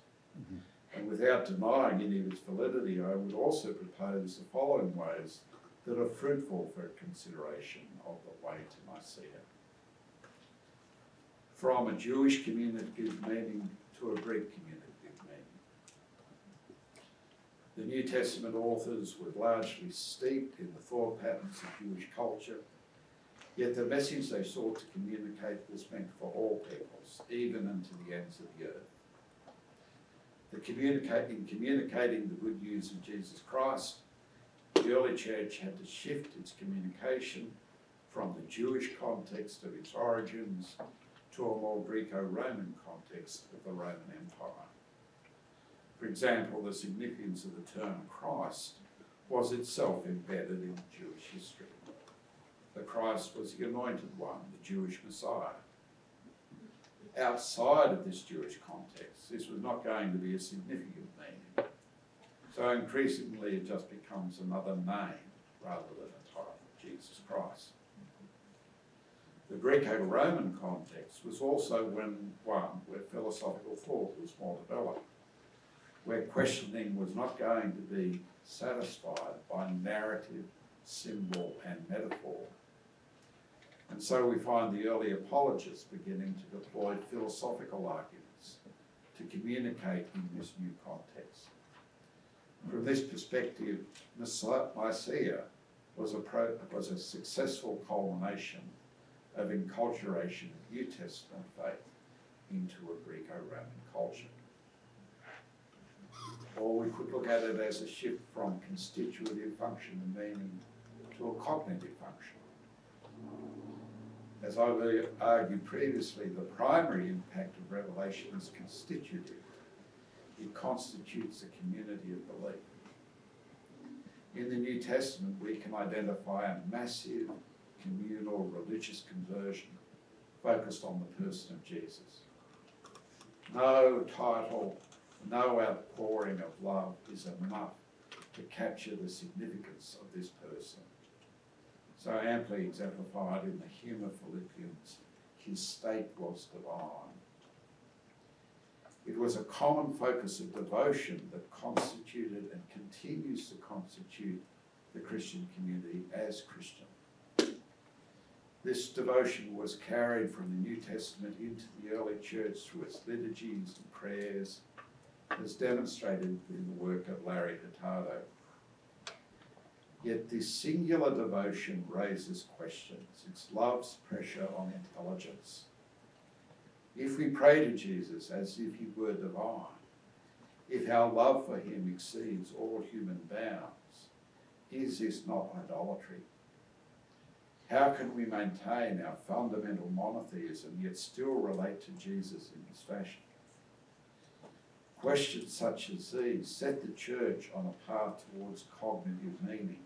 And without denying any of its validity, I would also propose the following ways that are fruitful for consideration of the way to Nicaea. From a Jewish communicative meaning to a Greek communicative meaning. The New Testament authors were largely steeped in the thought patterns of Jewish culture, yet the message they sought to communicate was meant for all peoples, even unto the ends of the earth. In communicating the good news of Jesus Christ, the early church had to shift its communication from the Jewish context of its origins to a more Greco-Roman context of the Roman Empire. For example, the significance of the term Christ was itself embedded in Jewish history. The Christ was the anointed one, the Jewish Messiah. Outside of this Jewish context, this was not going to be a significant meaning. So increasingly it just becomes another name rather than a title, Jesus Christ. The Greco-Roman context was also one where philosophical thought was more developed, where questioning was not going to be satisfied by narrative, symbol and metaphor. And so we find the early apologists beginning to deploy philosophical arguments to communicate in this new context. From this perspective, Nicaea was a successful culmination of enculturation of New Testament faith into a Greco-Roman culture. Or we could look at it as a shift from constitutive function and meaning to a cognitive function. As I argued previously, the primary impact of Revelation is constitutive. It constitutes a community of belief. In the New Testament, we can identify a massive communal religious conversion focused on the person of Jesus. No title, no outpouring of love is enough to capture the significance of this person. So amply exemplified in the hymn of Philippians, his state was divine. It was a common focus of devotion that constituted and continues to constitute the Christian community as Christian. This devotion was carried from the New Testament into the early church through its liturgies and prayers, as demonstrated in the work of Larry Hurtado. Yet this singular devotion raises questions. It's love's pressure on intelligence. If we pray to Jesus as if he were divine, if our love for him exceeds all human bounds, is this not idolatry? How can we maintain our fundamental monotheism yet still relate to Jesus in this fashion? Questions such as these set the church on a path towards cognitive meaning,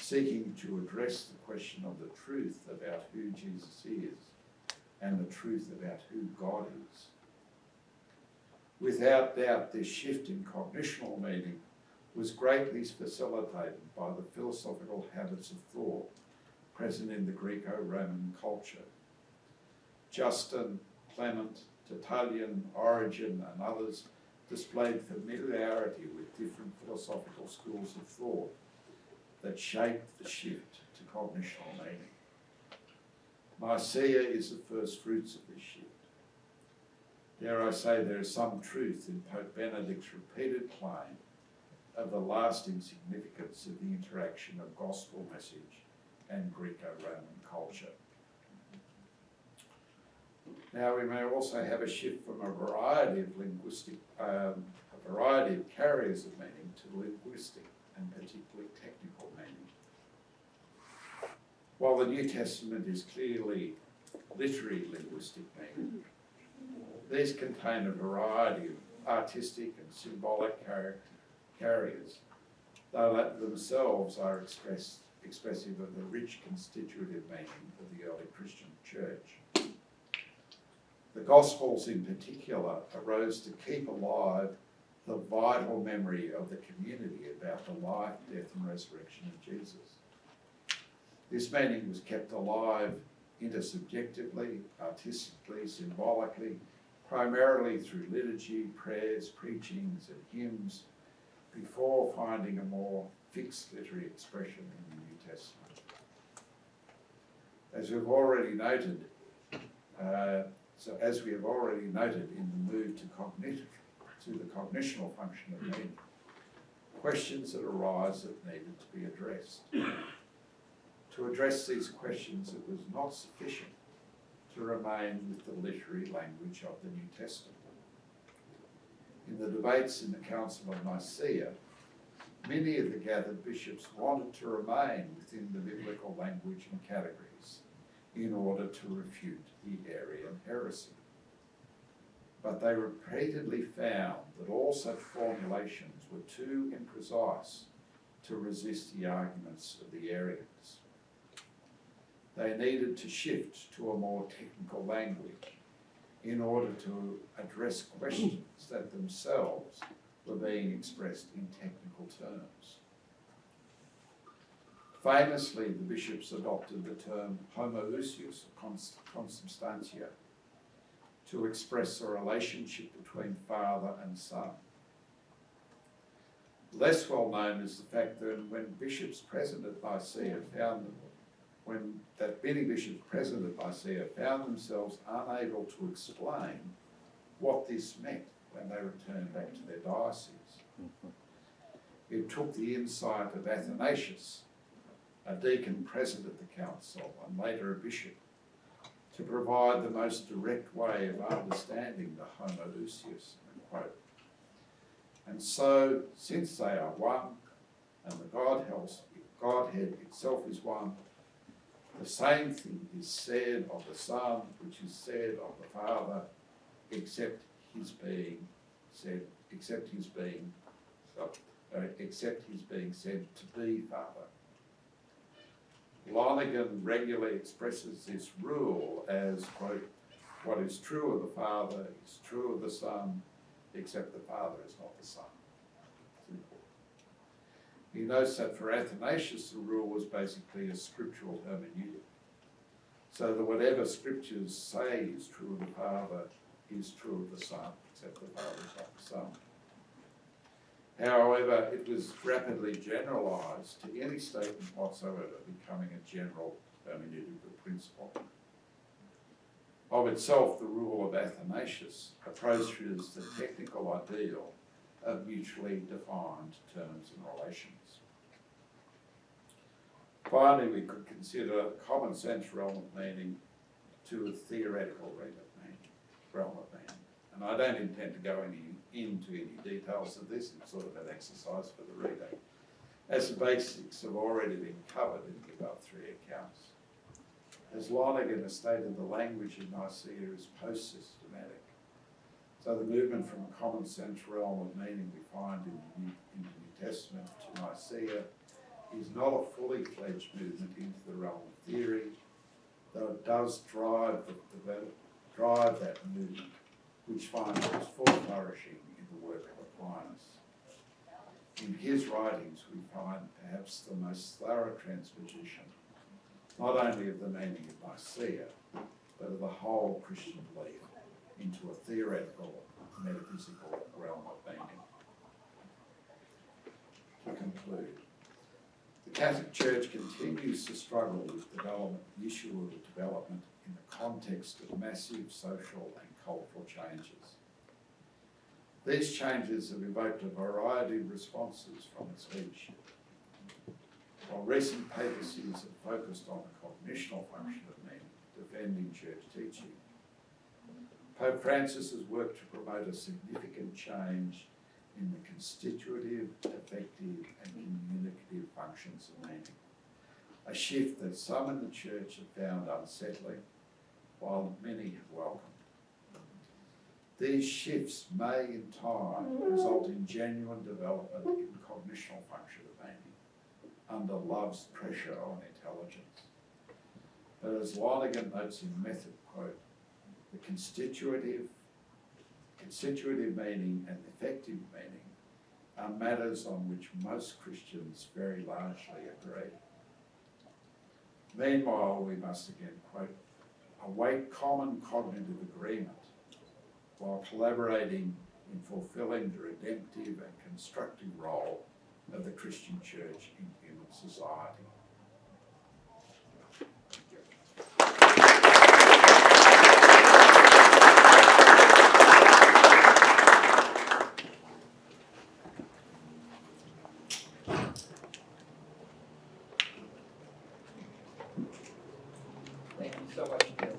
seeking to address the question of the truth about who Jesus is and the truth about who God is. Without doubt, this shift in cognitional meaning was greatly facilitated by the philosophical habits of thought present in the Greco-Roman culture. Justin, Clement, Tertullian, Origen and others displayed familiarity with different philosophical schools of thought that shaped the shift to cognitional meaning. Nicaea is the first fruits of this shift. Dare I say there is some truth in Pope Benedict's repeated claim of the lasting significance of the interaction of gospel message and Greco-Roman culture. Now we may also have a shift from a variety of carriers of meaning to linguistic and particularly technical meaning. While the New Testament is clearly literary linguistic meaning, these contain a variety of artistic and symbolic carriers, though that themselves are expressive of the rich constitutive meaning of the early Christian church. The Gospels in particular arose to keep alive the vital memory of the community about the life, death and resurrection of Jesus. This meaning was kept alive intersubjectively, artistically, symbolically, primarily through liturgy, prayers, preachings and hymns, before finding a more fixed literary expression in the New Testament. As we have already noted in the move to the cognitional function of meaning, questions that arise that needed to be addressed. To address these questions, it was not sufficient to remain with the literary language of the New Testament. In the debates in the Council of Nicaea, many of the gathered bishops wanted to remain within the biblical language and categories in order to refute the Arian heresy. But they repeatedly found that all such formulations were too imprecise to resist the arguments of the Arians. They needed to shift to a more technical language in order to address questions that themselves were being expressed in technical terms. Famously, the bishops adopted the term homoousios, consubstantia, to express a relationship between father and son. Less well known is the fact that when bishops present at Nicaea many bishops present at Nicaea found themselves unable to explain what this meant when they returned back to their dioceses. It took the insight of Athanasius, a deacon present at the council and later a bishop, to provide the most direct way of understanding the homoousios, quote. And so, since they are one, and the Godhead itself is one, the same thing is said of the Son, which is said of the Father, except his being said to be Father. Lonergan regularly expresses this rule as, quote, what is true of the Father is true of the Son, except the Father is not the Son. He notes that for Athanasius the rule was basically a scriptural hermeneutic, so that whatever scriptures say is true of the Father is true of the Son, except the Father is not the Son. However, it was rapidly generalised to any statement whatsoever, becoming a general hermeneutical principle. Of itself, the rule of Athanasius approaches the technical ideal of mutually defined terms and relations. Finally, we could consider a common sense realm of meaning to a theoretical realm of meaning. And I don't intend to go into any details of this, it's sort of an exercise for the reader, as the basics have already been covered in the above three accounts. As Lonergan has stated, the language of Nicaea is post-systematic. So the movement from a common sense realm of meaning we find in the New Testament to Nicaea is not a fully fledged movement into the realm of theory, though it does drive that movement, which finds its full flourishing in the work of Aquinas. In his writings we find perhaps the most thorough transposition, not only of the meaning of Nicaea, but of the whole Christian belief into a theoretical, metaphysical realm of meaning. To conclude, the Catholic Church continues to struggle with the issue of development in the context of massive social and cultural changes. These changes have evoked a variety of responses from its leadership. While recent papacies have focused on the cognitional function of meaning, defending church teaching, Pope Francis has worked to promote a significant change in the constitutive, affective and communicative functions of meaning, a shift that some in the church have found unsettling, while many have welcomed. These shifts may in time result in genuine development in the cognitional function of meaning, under love's pressure on intelligence. But as Lonergan notes in Method, quote, the constitutive meaning and effective meaning are matters on which most Christians very largely agree. Meanwhile, we must again, quote, await common cognitive agreement while collaborating in fulfilling the redemptive and constructive role of the Christian Church in human society. Thank you so much, Neil.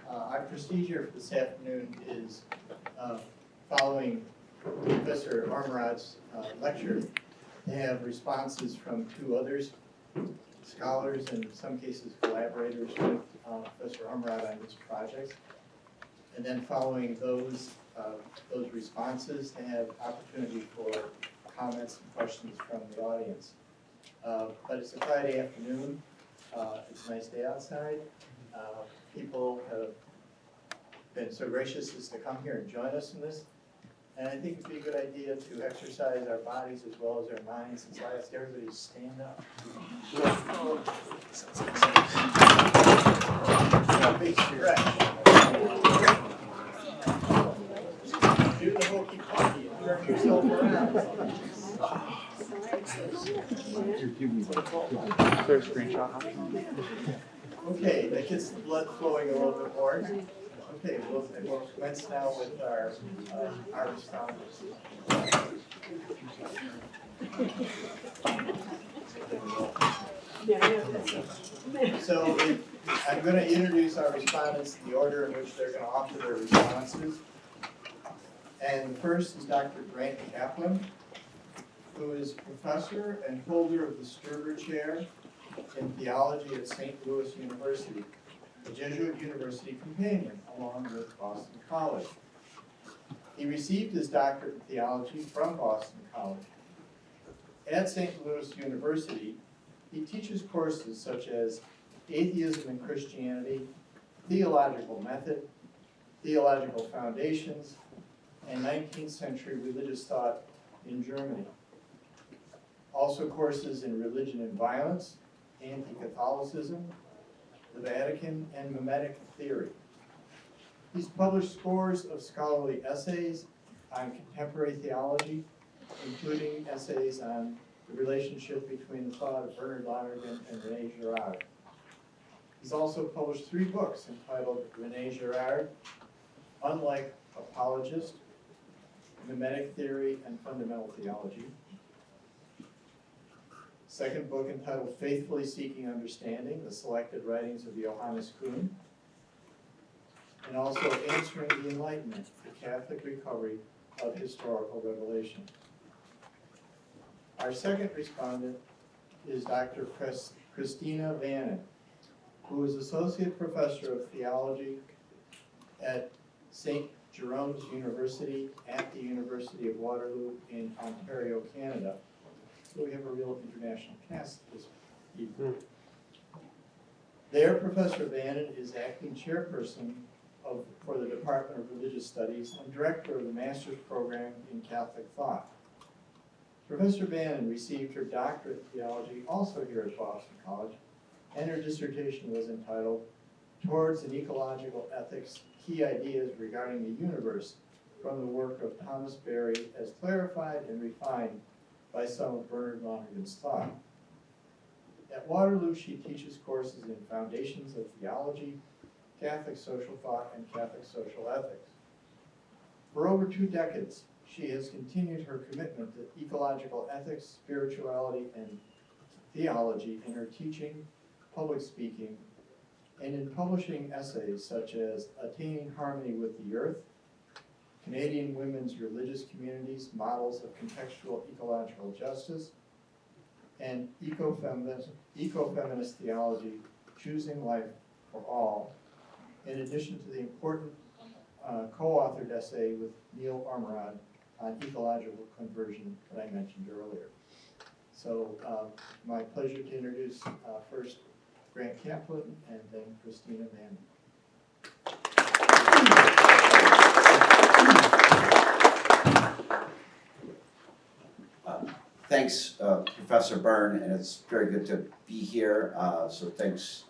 Our procedure for this afternoon is following Professor Ormerod's lecture, to have responses from two others, scholars and in some cases collaborators with Professor Ormerod on this project. And then following those responses, to have opportunity for comments and questions from the audience. But it's a Friday afternoon. It's a nice day outside. People have been so gracious as to come here and join us in this. And I think it'd be a good idea to exercise our bodies as well as our minds. And so I ask everybody to stand up. Big stretch. Do the hokey pokey and turn yourself around. Okay, that gets the blood flowing a little bit more. Okay, we'll commence now with our responders. So I'm going to introduce our respondents in the order in which they're going to offer their responses. And the first is Dr. Grant Kaplan, who is professor and holder of the Sturber Chair in Theology at St. Louis University, a Jesuit university companion, along with Boston College. He received his doctorate in theology from Boston College. At St. Louis University, he teaches courses such as Atheism and Christianity, Theological Method, Theological Foundations, and 19th century religious thought in Germany. Also courses in Religion and Violence, Anti-Catholicism, the Vatican, and Mimetic Theory. He's published scores of scholarly essays on contemporary theology, including essays on the relationship between the thought of Bernard Lonergan and René Girard. He's also published 3 books entitled René Girard, Unlike Apologist, Mimetic Theory, and Fundamental Theology. Second book entitled Faithfully Seeking Understanding, the Selected Writings of Johannes Kuhn, and also Answering the Enlightenment, the Catholic Recovery of Historical Revelation. Our second respondent is Dr. Cristina Vanin, who is Associate Professor of Theology at St. Jerome's University at the University of Waterloo in Ontario, Canada. So we have a real international cast this evening. There, Professor Vanin is acting chairperson for the Department of Religious Studies and director of the master's program in Catholic Thought. Professor Vanin received her doctorate in theology also here at Boston College, and her dissertation was entitled Towards an Ecological Ethics, Key Ideas Regarding the Universe, from the work of Thomas Berry as clarified and refined by some of Bernard Lonergan's thought. At Waterloo, she teaches courses in Foundations of Theology, Catholic Social Thought, and Catholic Social Ethics. For over 2 decades, she has continued her commitment to ecological ethics, spirituality, and theology in her teaching, public speaking, and in publishing essays such as Attaining Harmony with the Earth, Canadian Women's Religious Communities, Models of Contextual Ecological Justice, and Ecofeminist Theology, Choosing Life for All, in addition to the important co-authored essay with Neil Ormerod on ecological conversion that I mentioned earlier. So my pleasure to introduce first Grant Kaplan and then Cristina Vanin. Thanks, Professor Byrne, and it's very good to be here. So thanks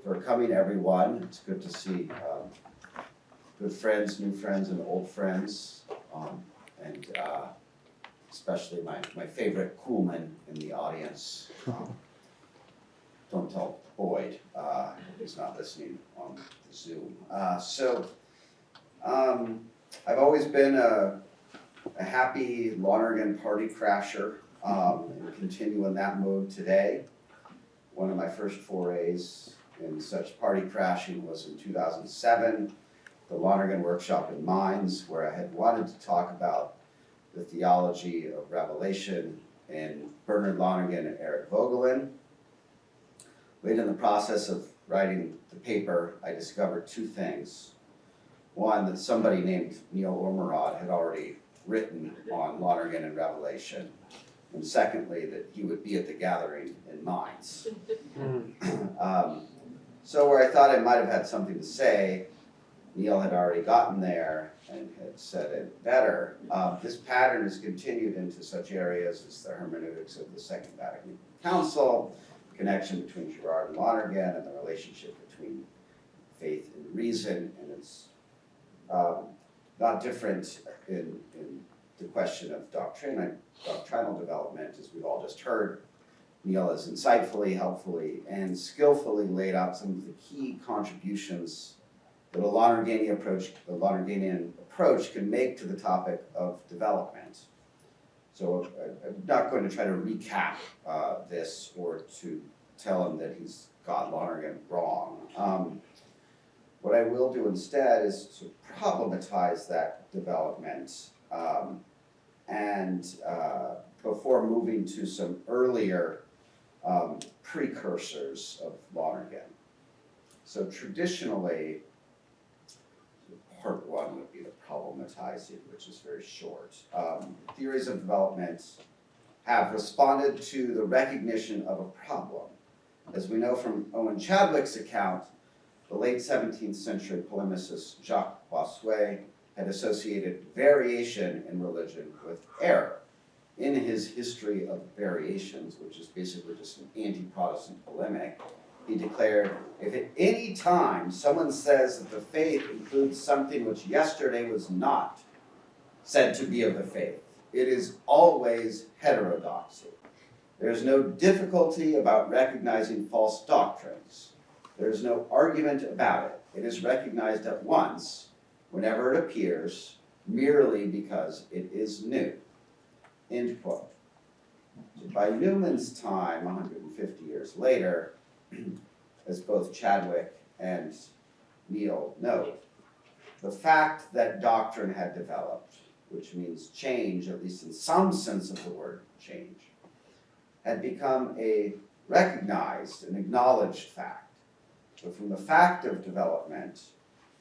for coming, everyone. It's good to see good friends, new friends, and old friends, and especially my favorite Kuhlman in the audience. Don't tell Boyd, he's not listening on the Zoom. I've always been a happy Lonergan party crasher, and continue in that mode today. One of my first forays in such party crashing was in 2007, the Lonergan Workshop in Mines, where I had wanted to talk about the Theology of Revelation in Bernard Lonergan and Eric Vogelin. Late in the process of writing the paper, I discovered two things. One, that somebody named Neil Ormerod had already written on Lonergan and Revelation. And secondly, that he would be at the gathering in Mainz. So where I thought I might have had something to say, Neil had already gotten there and had said it better. This pattern has continued into such areas as the hermeneutics of the Second Vatican Council, the connection between Girard and Lonergan, and the relationship between faith and reason, and it's not different in the question of doctrinal development, as we've all just heard. Neil has insightfully, helpfully, and skillfully laid out some of the key contributions that a Lonerganian approach can make to the topic of development. So I'm not going to try to recap this or to tell him that he's got Lonergan wrong. What I will do instead is to problematize that development and before moving to some earlier precursors of Lonergan. So traditionally, part one would be the problematizing, which is very short. Theories of development have responded to the recognition of a problem. As we know from Owen Chadwick's account, the late 17th century polemicist Jacques Bossuet had associated variation in religion with error. In his History of Variations, which is basically just an anti-Protestant polemic, he declared, if at any time someone says that the faith includes something which yesterday was not said to be of the faith, it is always heterodoxy. There is no difficulty about recognizing false doctrines. There is no argument about it. It is recognized at once, whenever it appears, merely because it is new. End quote. So by Newman's time, 150 years later, as both Chadwick and Neil note, the fact that doctrine had developed, which means change, at least in some sense of the word change, had become a recognized and acknowledged fact. But from the fact of development,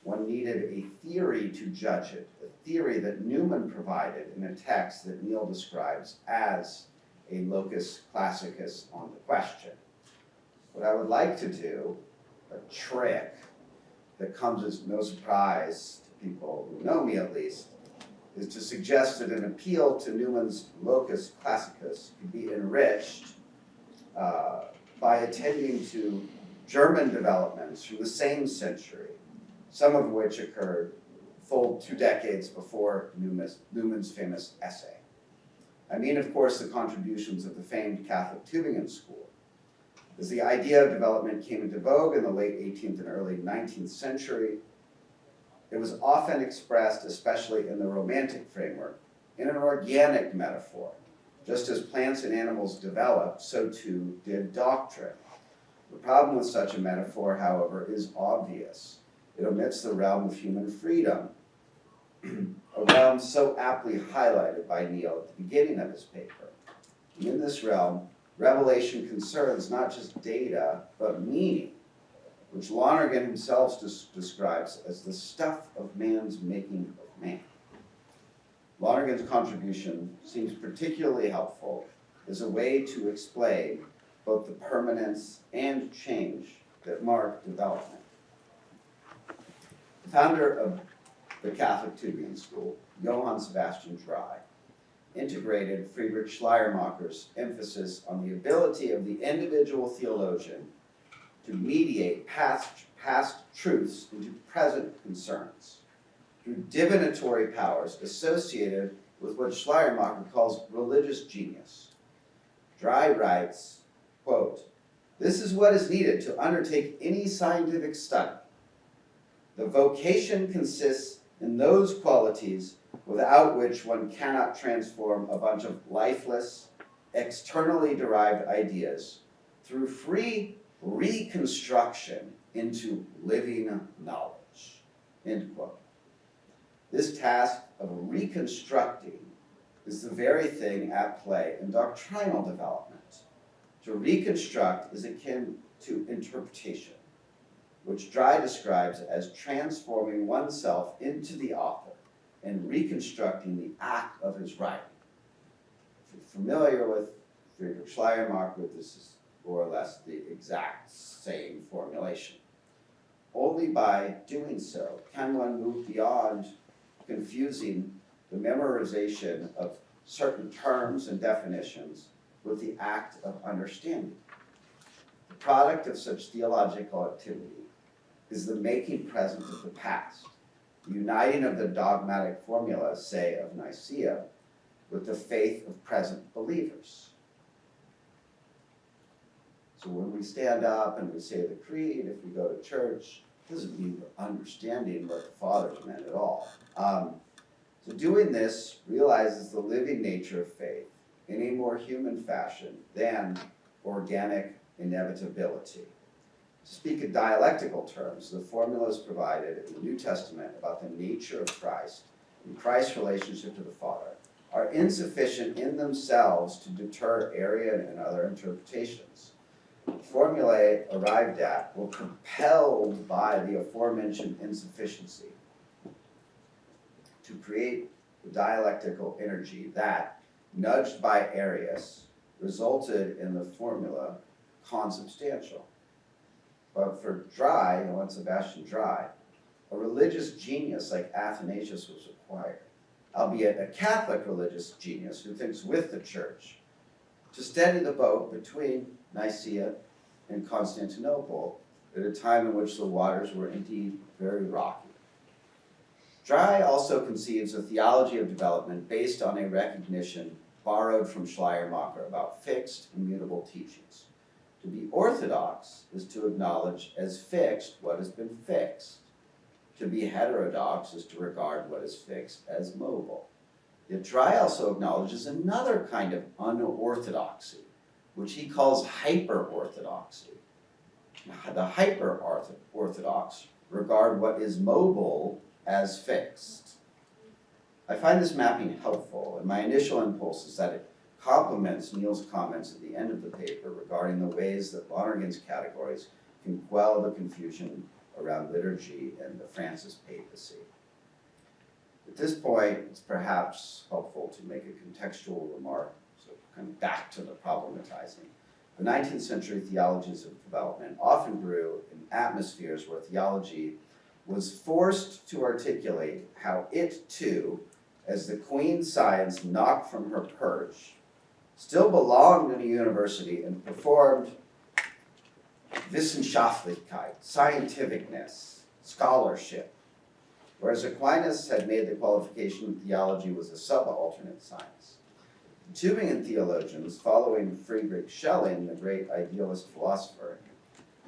one needed a theory to judge it, a theory that Newman provided in a text that Neil describes as a locus classicus on the question. What I would like to do, a trick that comes as no surprise to people who know me at least, is to suggest that an appeal to Newman's locus classicus could be enriched by attending to German developments from the same century, some of which occurred full 2 decades before Newman's famous essay. I mean, of course, the contributions of the famed Catholic Tübingen school. As the idea of development came into vogue in the late 18th and early 19th century, it was often expressed, especially in the Romantic framework, in an organic metaphor. Just as plants and animals developed, so too did doctrine. The problem with such a metaphor, however, is obvious. It omits the realm of human freedom, a realm so aptly highlighted by Neil at the beginning of his paper. And in this realm, revelation concerns not just data, but meaning, which Lonergan himself describes as the stuff of man's making of man. Lonergan's contribution seems particularly helpful as a way to explain both the permanence and change that mark development. The founder of the Catholic Tübingen school, Johann Sebastian Drey, integrated Friedrich Schleiermacher's emphasis on the ability of the individual theologian to mediate past truths into present concerns through divinatory powers associated with what Schleiermacher calls religious genius. Drey writes, quote, "This is what is needed to undertake any scientific study. The vocation consists in those qualities without which one cannot transform a bunch of lifeless, externally derived ideas through free reconstruction into living knowledge." End quote. This task of reconstructing is the very thing at play in doctrinal development. To reconstruct is akin to interpretation, which Dry describes as transforming oneself into the author and reconstructing the act of his writing. If you're familiar with Friedrich Schleiermacher, this is more or less the exact same formulation. Only by doing so can one move beyond confusing the memorization of certain terms and definitions with the act of understanding. The product of such theological activity is the making present of the past, the uniting of the dogmatic formula, say, of Nicaea, with the faith of present believers. So when we stand up and we say the creed, if we go to church, it doesn't mean we're understanding what the fathers meant at all. So doing this realizes the living nature of faith in a more human fashion than organic inevitability. To speak in dialectical terms, the formulas provided in the New Testament about the nature of Christ and Christ's relationship to the Father are insufficient in themselves to deter Arian and other interpretations. The formulae arrived at were compelled by the aforementioned insufficiency to create the dialectical energy that, nudged by Arius, resulted in the formula consubstantial. But for Dry, Johann Sebastian Dry, a religious genius like Athanasius was required, albeit a Catholic religious genius who thinks with the church, to steady the boat between Nicaea and Constantinople at a time in which the waters were indeed very rocky. Dry also conceives a theology of development based on a recognition borrowed from Schleiermacher about fixed, immutable teachings. To be orthodox is to acknowledge as fixed what has been fixed. To be heterodox is to regard what is fixed as mobile. Yet Dry also acknowledges another kind of unorthodoxy, which he calls hyper-orthodoxy. The hyper-orthodox regard what is mobile as fixed. I find this mapping helpful, and my initial impulse is that it complements Neil's comments at the end of the paper regarding the ways that Lonergan's categories can quell the confusion around liturgy and the Francis papacy. At this point, it's perhaps helpful to make a contextual remark, so kind of back to the problematizing. The 19th century theologies of development often grew in atmospheres where theology was forced to articulate how it too, as the queen science knocked from her perch, still belonged in a university and performed Wissenschaftlichkeit, scientificness, scholarship, whereas Aquinas had made the qualification theology was a subalternate science. The Tübingen theologians, following Friedrich Schelling, the great idealist philosopher,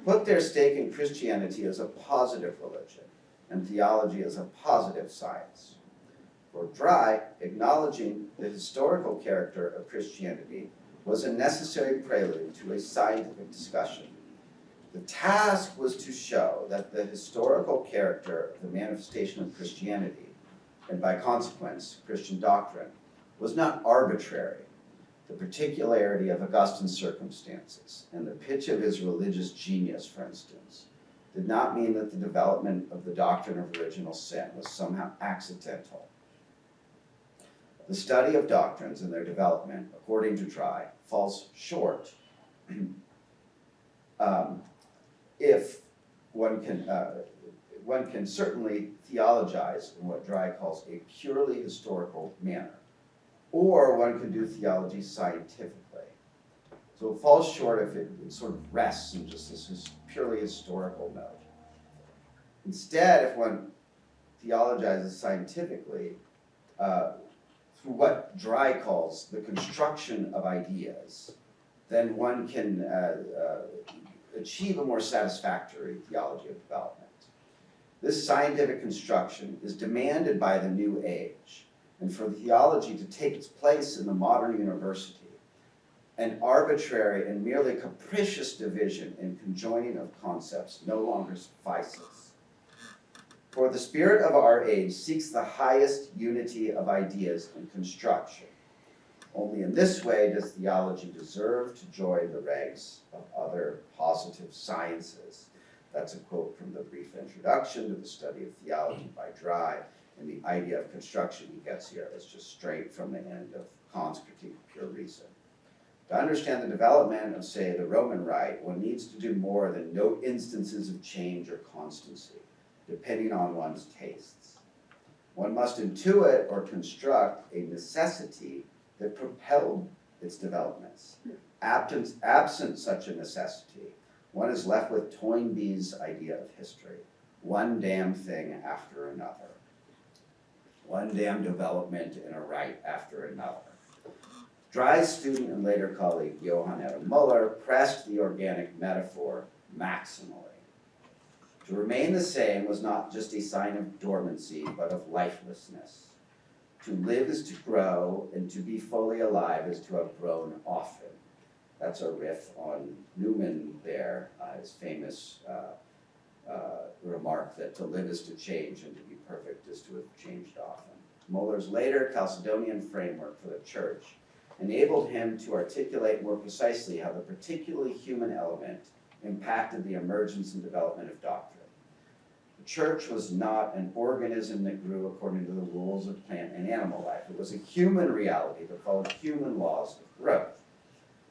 put their stake in Christianity as a positive religion and theology as a positive science. For Dry, acknowledging the historical character of Christianity was a necessary prelude to a scientific discussion. The task was to show that the historical character of the manifestation of Christianity, and by consequence, Christian doctrine, was not arbitrary. The particularity of Augustine's circumstances and the pitch of his religious genius, for instance, did not mean that the development of the doctrine of original sin was somehow accidental. The study of doctrines and their development, according to Dry, falls short if one can certainly theologize in what Dry calls a purely historical manner, or one can do theology scientifically. So it falls short if it sort of rests in just this purely historical mode. Instead, if one theologizes scientifically, through what Dry calls the construction of ideas, then one can achieve a more satisfactory theology of development. This scientific construction is demanded by the new age, and for theology to take its place in the modern university, an arbitrary and merely capricious division and conjoining of concepts no longer suffices. For the spirit of our age seeks the highest unity of ideas and construction, Only in this way does theology deserve to join the ranks of other positive sciences. That's a quote from the brief introduction to the study of theology by Dry, and the idea of construction he gets here is just straight from the end of Kant's Critique of Pure Reason. To understand the development of, say, the Roman Rite, one needs to do more than note instances of change or constancy, depending on one's tastes. One must intuit or construct a necessity that propelled its developments. Absent such a necessity, one is left with Toynbee's idea of history, one damn thing after another, one damn development in a rite after another. Dry's student and later colleague Johann Adam Muller pressed the organic metaphor maximally. To remain the same was not just a sign of dormancy, but of lifelessness. To live is to grow, and to be fully alive is to have grown often. That's a riff on Newman there, his famous remark that to live is to change and to be perfect is to have changed often. Muller's later Chalcedonian framework for the church enabled him to articulate more precisely how the particularly human element impacted the emergence and development of doctrine. The church was not an organism that grew according to the rules of plant and animal life. It was a human reality that followed human laws of growth.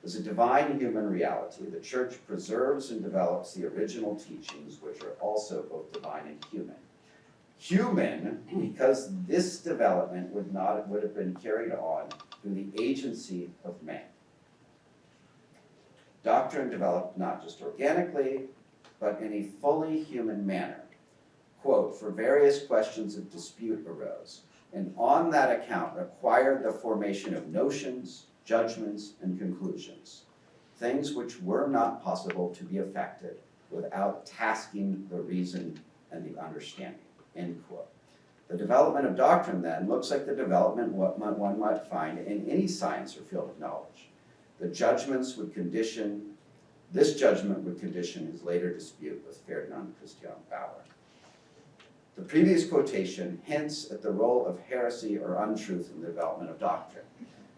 It was a divine human reality. The church preserves and develops the original teachings, which are also both divine and human. Human, because this development would have been carried on through the agency of man. Doctrine developed not just organically, but in a fully human manner. Quote, for various questions of dispute arose, and on that account required the formation of notions, judgments, and conclusions, things which were not possible to be effected without tasking the reason and the understanding, end quote. The development of doctrine, then, looks like the development what one might find in any science or field of knowledge. This judgment would condition his later dispute with Ferdinand Christian Bauer. The previous quotation hints at the role of heresy or untruth in the development of doctrine.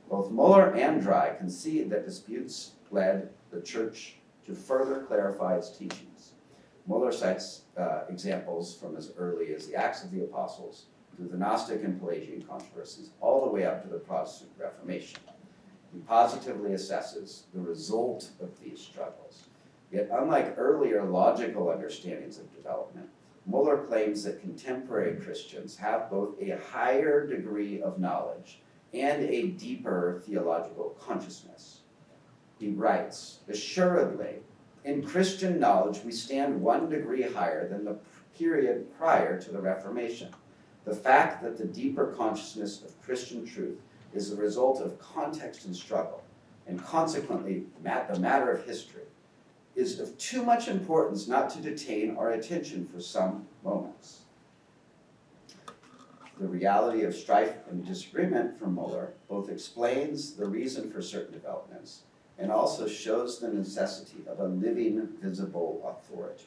Both Muller and Dry concede that disputes led the church to further clarify its teachings. Muller cites examples from as early as the Acts of the Apostles through the Gnostic and Pelagian controversies, all the way up to the Protestant Reformation. He positively assesses the result of these struggles. Yet, unlike earlier logical understandings of development, Muller claims that contemporary Christians have both a higher degree of knowledge and a deeper theological consciousness. He writes, assuredly, in Christian knowledge we stand 1 degree higher than the period prior to the Reformation. The fact that the deeper consciousness of Christian truth is the result of context and struggle, and consequently the matter of history, is of too much importance not to detain our attention for some moments. The reality of strife and disagreement from Muller both explains the reason for certain developments and also shows the necessity of a living, visible authority,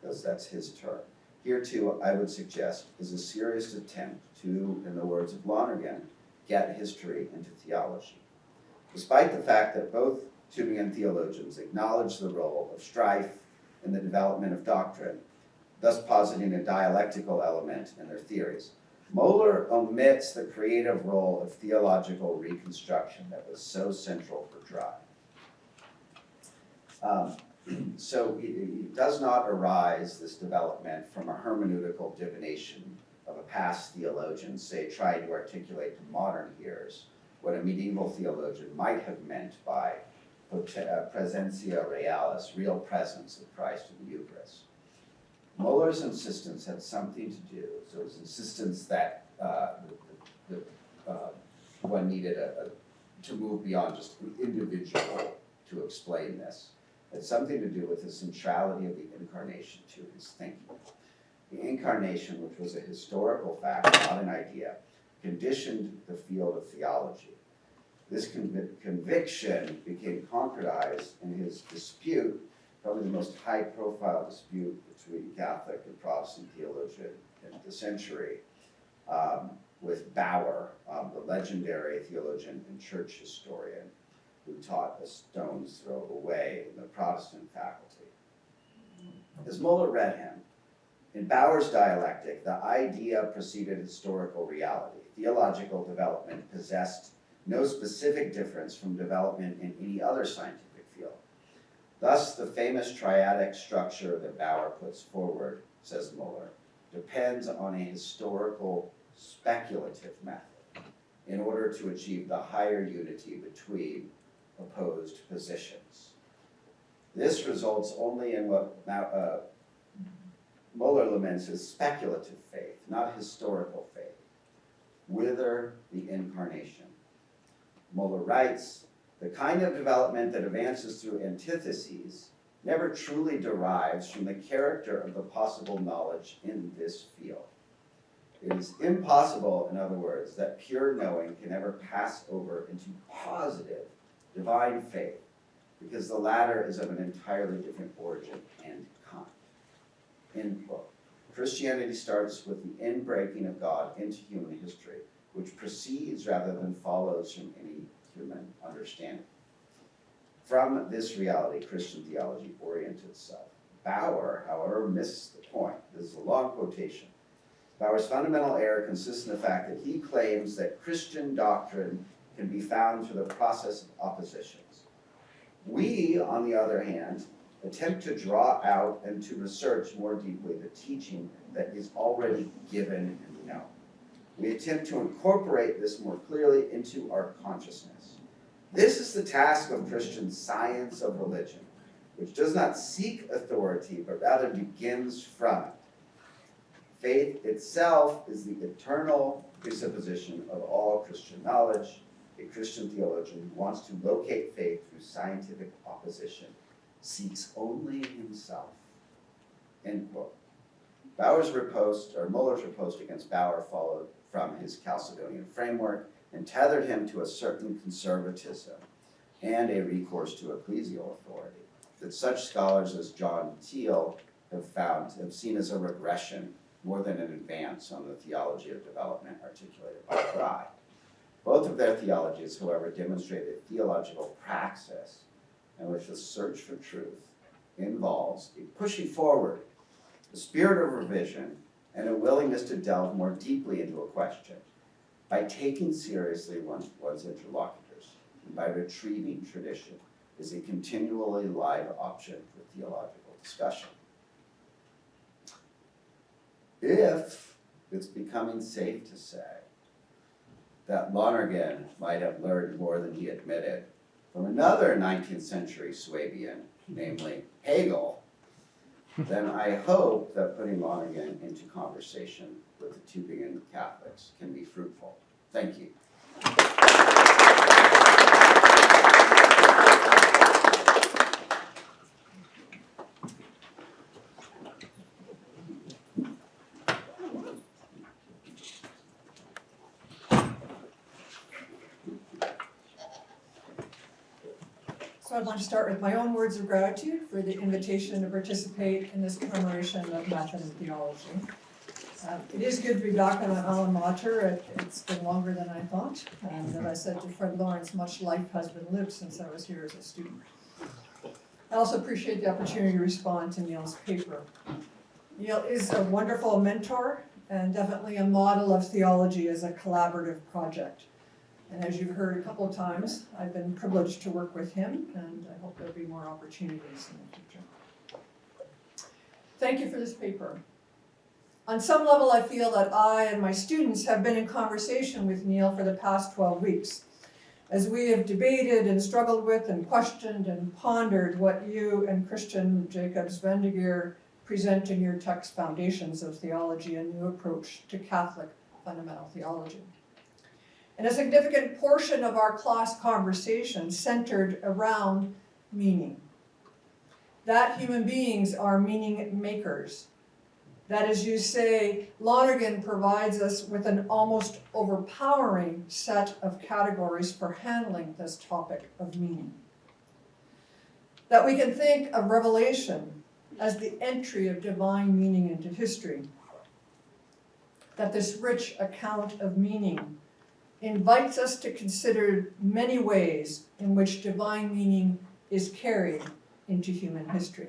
because that's his term. Here too, I would suggest, is a serious attempt to, in the words of Lonergan, get history into theology. Despite the fact that both Tübingen theologians acknowledge the role of strife in the development of doctrine, thus positing a dialectical element in their theories, Muller omits the creative role of theological reconstruction that was so central for Dry. So it does not arise, this development, from a hermeneutical divination of a past theologian, say, trying to articulate to modern hearers what a medieval theologian might have meant by presentia realis, real presence of Christ in the Eucharist. Muller's insistence had something to do, so his insistence that one needed to move beyond just the individual to explain this, had something to do with the centrality of the incarnation to his thinking. The incarnation, which was a historical fact, not an idea, conditioned the field of theology. This conviction became concretized in his dispute, probably the most high-profile dispute between Catholic and Protestant theologian in the century, with Bauer the legendary theologian and church historian who taught a stone's throw away in the Protestant faculty. As Muller read him, in Bauer's dialectic, the idea preceded historical reality. Theological development possessed no specific difference from development in any other scientific field. Thus, the famous triadic structure that Bauer puts forward, says Muller, depends on a historical speculative method in order to achieve the higher unity between opposed positions. This results only in what Muller laments as speculative faith, not historical faith. Whither the incarnation? Muller writes, the kind of development that advances through antitheses never truly derives from the character of the possible knowledge in this field. It is impossible, in other words, that pure knowing can ever pass over into positive divine faith, because the latter is of an entirely different origin and kind. End quote. Christianity starts with the inbreaking of God into human history, which precedes rather than follows from any human understanding. From this reality, Christian theology orients itself. Bauer, however, missed the point. This is a long quotation. Bauer's fundamental error consists in the fact that he claims that Christian doctrine can be found through the process of oppositions. We, on the other hand, attempt to draw out and to research more deeply the teaching that is already given and known. We attempt to incorporate this more clearly into our consciousness. This is the task of Christian science of religion, which does not seek authority, but rather begins from it. Faith itself is the eternal presupposition of all Christian knowledge. A Christian theologian who wants to locate faith through scientific opposition seeks only himself. End quote. Muller's riposte against Bauer followed from his Chalcedonian framework and tethered him to a certain conservatism and a recourse to ecclesial authority that such scholars as John Thiel have seen as a regression more than an advance on the theology of development articulated by Fry. Both of their theologies, however, demonstrate a theological praxis in which the search for truth involves a pushing forward, a spirit of revision, and a willingness to delve more deeply into a question by taking seriously one's interlocutors and by retrieving tradition is a continually live option for theological discussion. If it's becoming safe to say that Lonergan might have learned more than he admitted from another 19th century Swabian, namely Hegel, then I hope that putting Lonergan into conversation with the Tübingen Catholics can be fruitful. Thank you. So I'd like to start with my own words of gratitude for the invitation to participate in this commemoration of Math and Theology. It is good to be back on my alma mater. It's been longer than I thought. And as I said to Fred Lawrence, much life has been lived since I was here as a student. I also appreciate the opportunity to respond to Neil's paper. Neil is a wonderful mentor and definitely a model of theology as a collaborative project. And as you've heard a couple of times, I've been privileged to work with him, and I hope there'll be more opportunities in the future. Thank you for this paper. On some level, I feel that I and my students have been in conversation with Neil for the past 12 weeks, as we have debated and struggled with and questioned and pondered what you and Christian Jacobs Vendigeer present in your text, Foundations of Theology, a New Approach to Catholic Fundamental Theology. And a significant portion of our class conversation centered around meaning. That human beings are meaning makers. That, as you say, Lonergan provides us with an almost overpowering set of categories for handling this topic of meaning. That we can think of Revelation as the entry of divine meaning into history. That this rich account of meaning invites us to consider many ways in which divine meaning is carried into human history.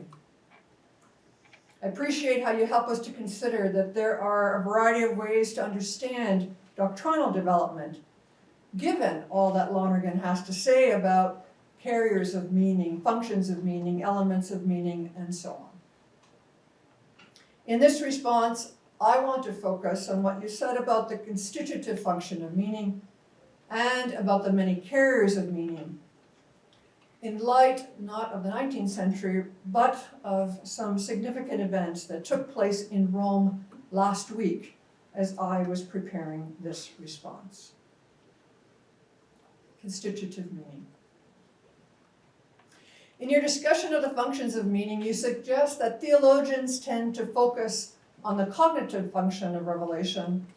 I appreciate how you help us to consider that there are a variety of ways to understand doctrinal development, given all that Lonergan has to say about carriers of meaning, functions of meaning, elements of meaning, and so on. In this response, I want to focus on what you said about the constitutive function of meaning and about the many carriers of meaning, in light not of the 19th century, but of some significant events that took place in Rome last week as I was preparing this response. Constitutive meaning. In your discussion of the functions of meaning, you suggest that theologians tend to focus on the cognitive function of revelation,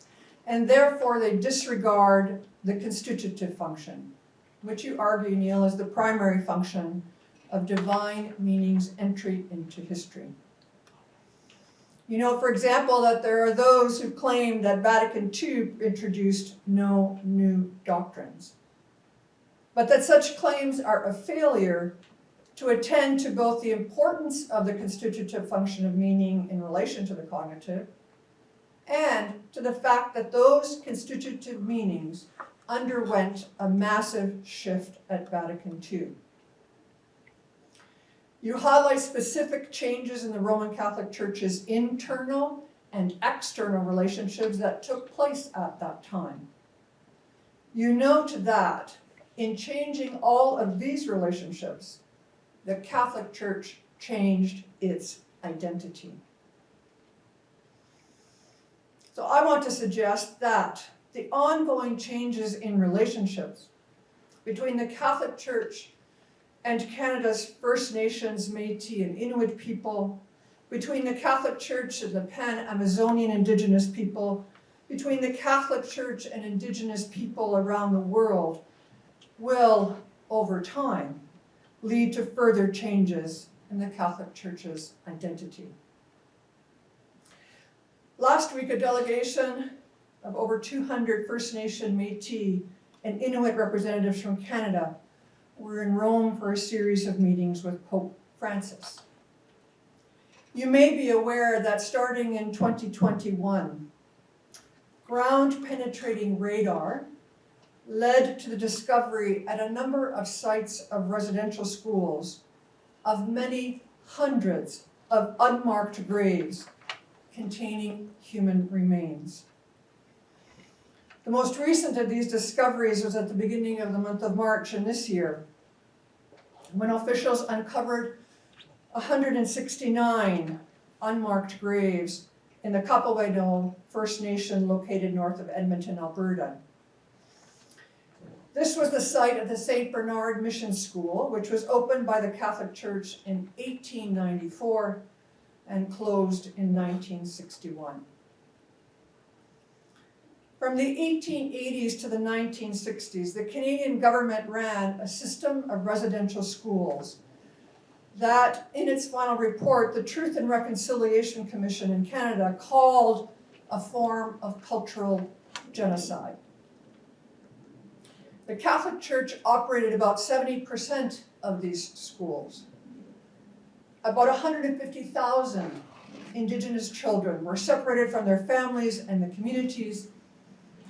and therefore they disregard the constitutive function, which you argue, Neil, is the primary function of divine meaning's entry into history. You know, for example, that there are those who claim that Vatican II introduced no new doctrines, but that such claims are a failure to attend to both the importance of the constitutive function of meaning in relation to the cognitive, and to the fact that those constitutive meanings underwent a massive shift at Vatican II. You highlight specific changes in the Roman Catholic Church's internal and external relationships that took place at that time. You note that in changing all of these relationships, the Catholic Church changed its identity. So I want to suggest that the ongoing changes in relationships between the Catholic Church and Canada's First Nations, Métis, and Inuit people, between the Catholic Church and the Pan-Amazonian Indigenous people, between the Catholic Church and Indigenous people around the world, will, over time, lead to further changes in the Catholic Church's identity. Last week, a delegation of over 200 First Nation, Métis, and Inuit representatives from Canada were in Rome for a series of meetings with Pope Francis. You may be aware that starting in 2021, ground-penetrating radar led to the discovery at a number of sites of residential schools of many hundreds of unmarked graves containing human remains. The most recent of these discoveries was at the beginning of the month of March in this year, when officials uncovered 169 unmarked graves in the Kaplan First Nation located north of Edmonton, Alberta. This was the site of the St. Bernard Mission School, which was opened by the Catholic Church in 1894 and closed in 1961. From the 1880s to the 1960s, the Canadian government ran a system of residential schools that, in its final report, the Truth and Reconciliation Commission in Canada called a form of cultural genocide. The Catholic Church operated about 70% of these schools. About 150,000 Indigenous children were separated from their families and the communities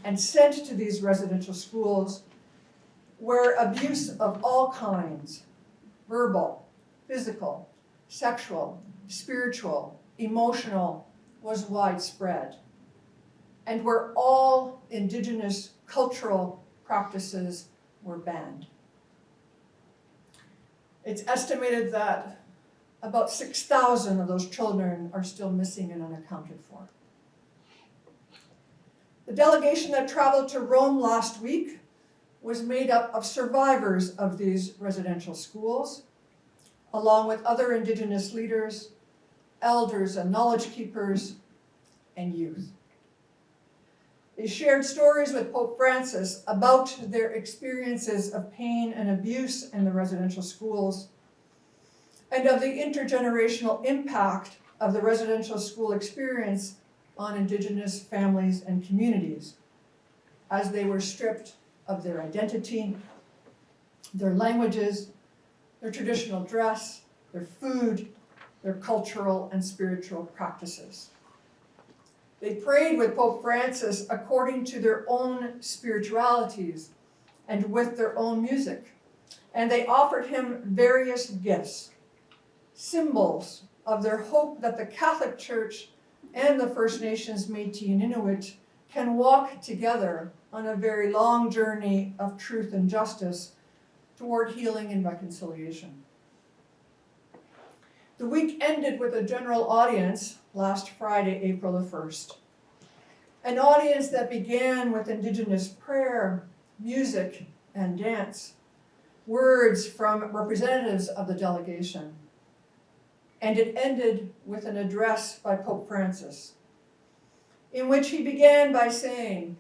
and sent to these residential schools where abuse of all kinds, verbal, physical, sexual, spiritual, emotional, was widespread, and where all Indigenous cultural practices were banned. It's estimated that about 6,000 of those children are still missing and unaccounted for. The delegation that traveled to Rome last week was made up of survivors of these residential schools, along with other Indigenous leaders, elders and knowledge keepers, and youth. They shared stories with Pope Francis about their experiences of pain and abuse in the residential schools, and of the intergenerational impact of the residential school experience on Indigenous families and communities. as they were stripped of their identity, their languages, their traditional dress, their food, their cultural and spiritual practices. They prayed with Pope Francis according to their own spiritualities and with their own music. And they offered him various gifts, symbols of their hope that the Catholic Church and the First Nations, Métis and Inuit can walk together on a very long journey of truth and justice toward healing and reconciliation. The week ended with a general audience last Friday, April the 1st. An audience that began with Indigenous prayer, music, and dance, words from representatives of the delegation. And it ended with an address by Pope Francis, in which he began by saying,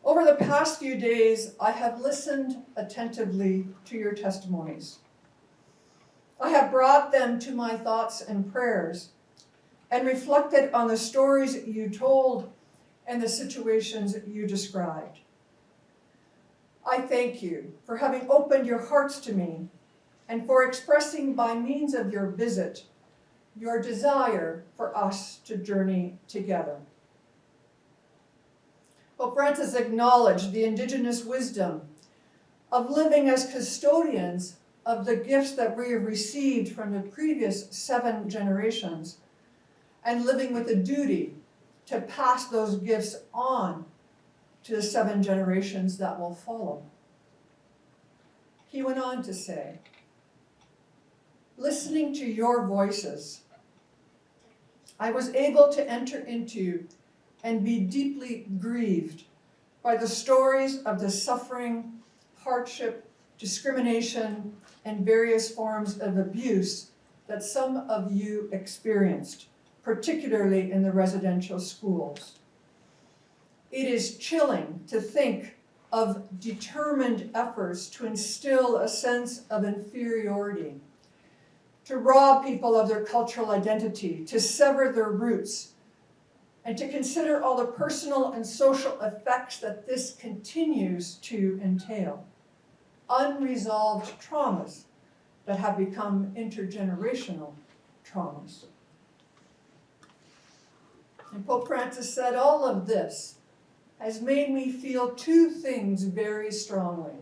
"Over the past few days, I have listened attentively to your testimonies. I have brought them to my thoughts and prayers and reflected on the stories you told and the situations you described. I thank you for having opened your hearts to me and for expressing by means of your visit your desire for us to journey together." Pope Francis acknowledged the Indigenous wisdom of living as custodians of the gifts that we have received from the previous 7 generations and living with a duty to pass those gifts on to the 7 generations that will follow. He went on to say, "Listening to your voices, I was able to enter into and be deeply grieved by the stories of the suffering, hardship, discrimination, and various forms of abuse that some of you experienced, particularly in the residential schools. It is chilling to think of determined efforts to instill a sense of inferiority, to rob people of their cultural identity, to sever their roots, and to consider all the personal and social effects that this continues to entail. Unresolved traumas that have become intergenerational traumas." And Pope Francis said, "All of this has made me feel 2 things very strongly: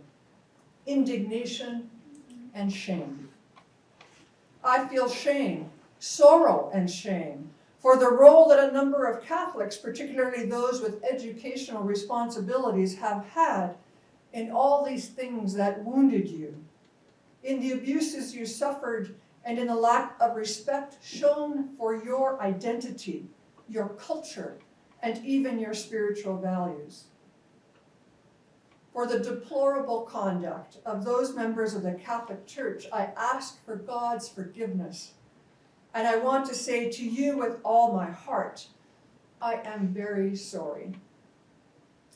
indignation and shame. I feel shame, sorrow and shame, for the role that a number of Catholics, particularly those with educational responsibilities, have had in all these things that wounded you, in the abuses you suffered, and in the lack of respect shown for your identity, your culture, and even your spiritual values. For the deplorable conduct of those members of the Catholic Church, I ask for God's forgiveness. And I want to say to you with all my heart, I am very sorry.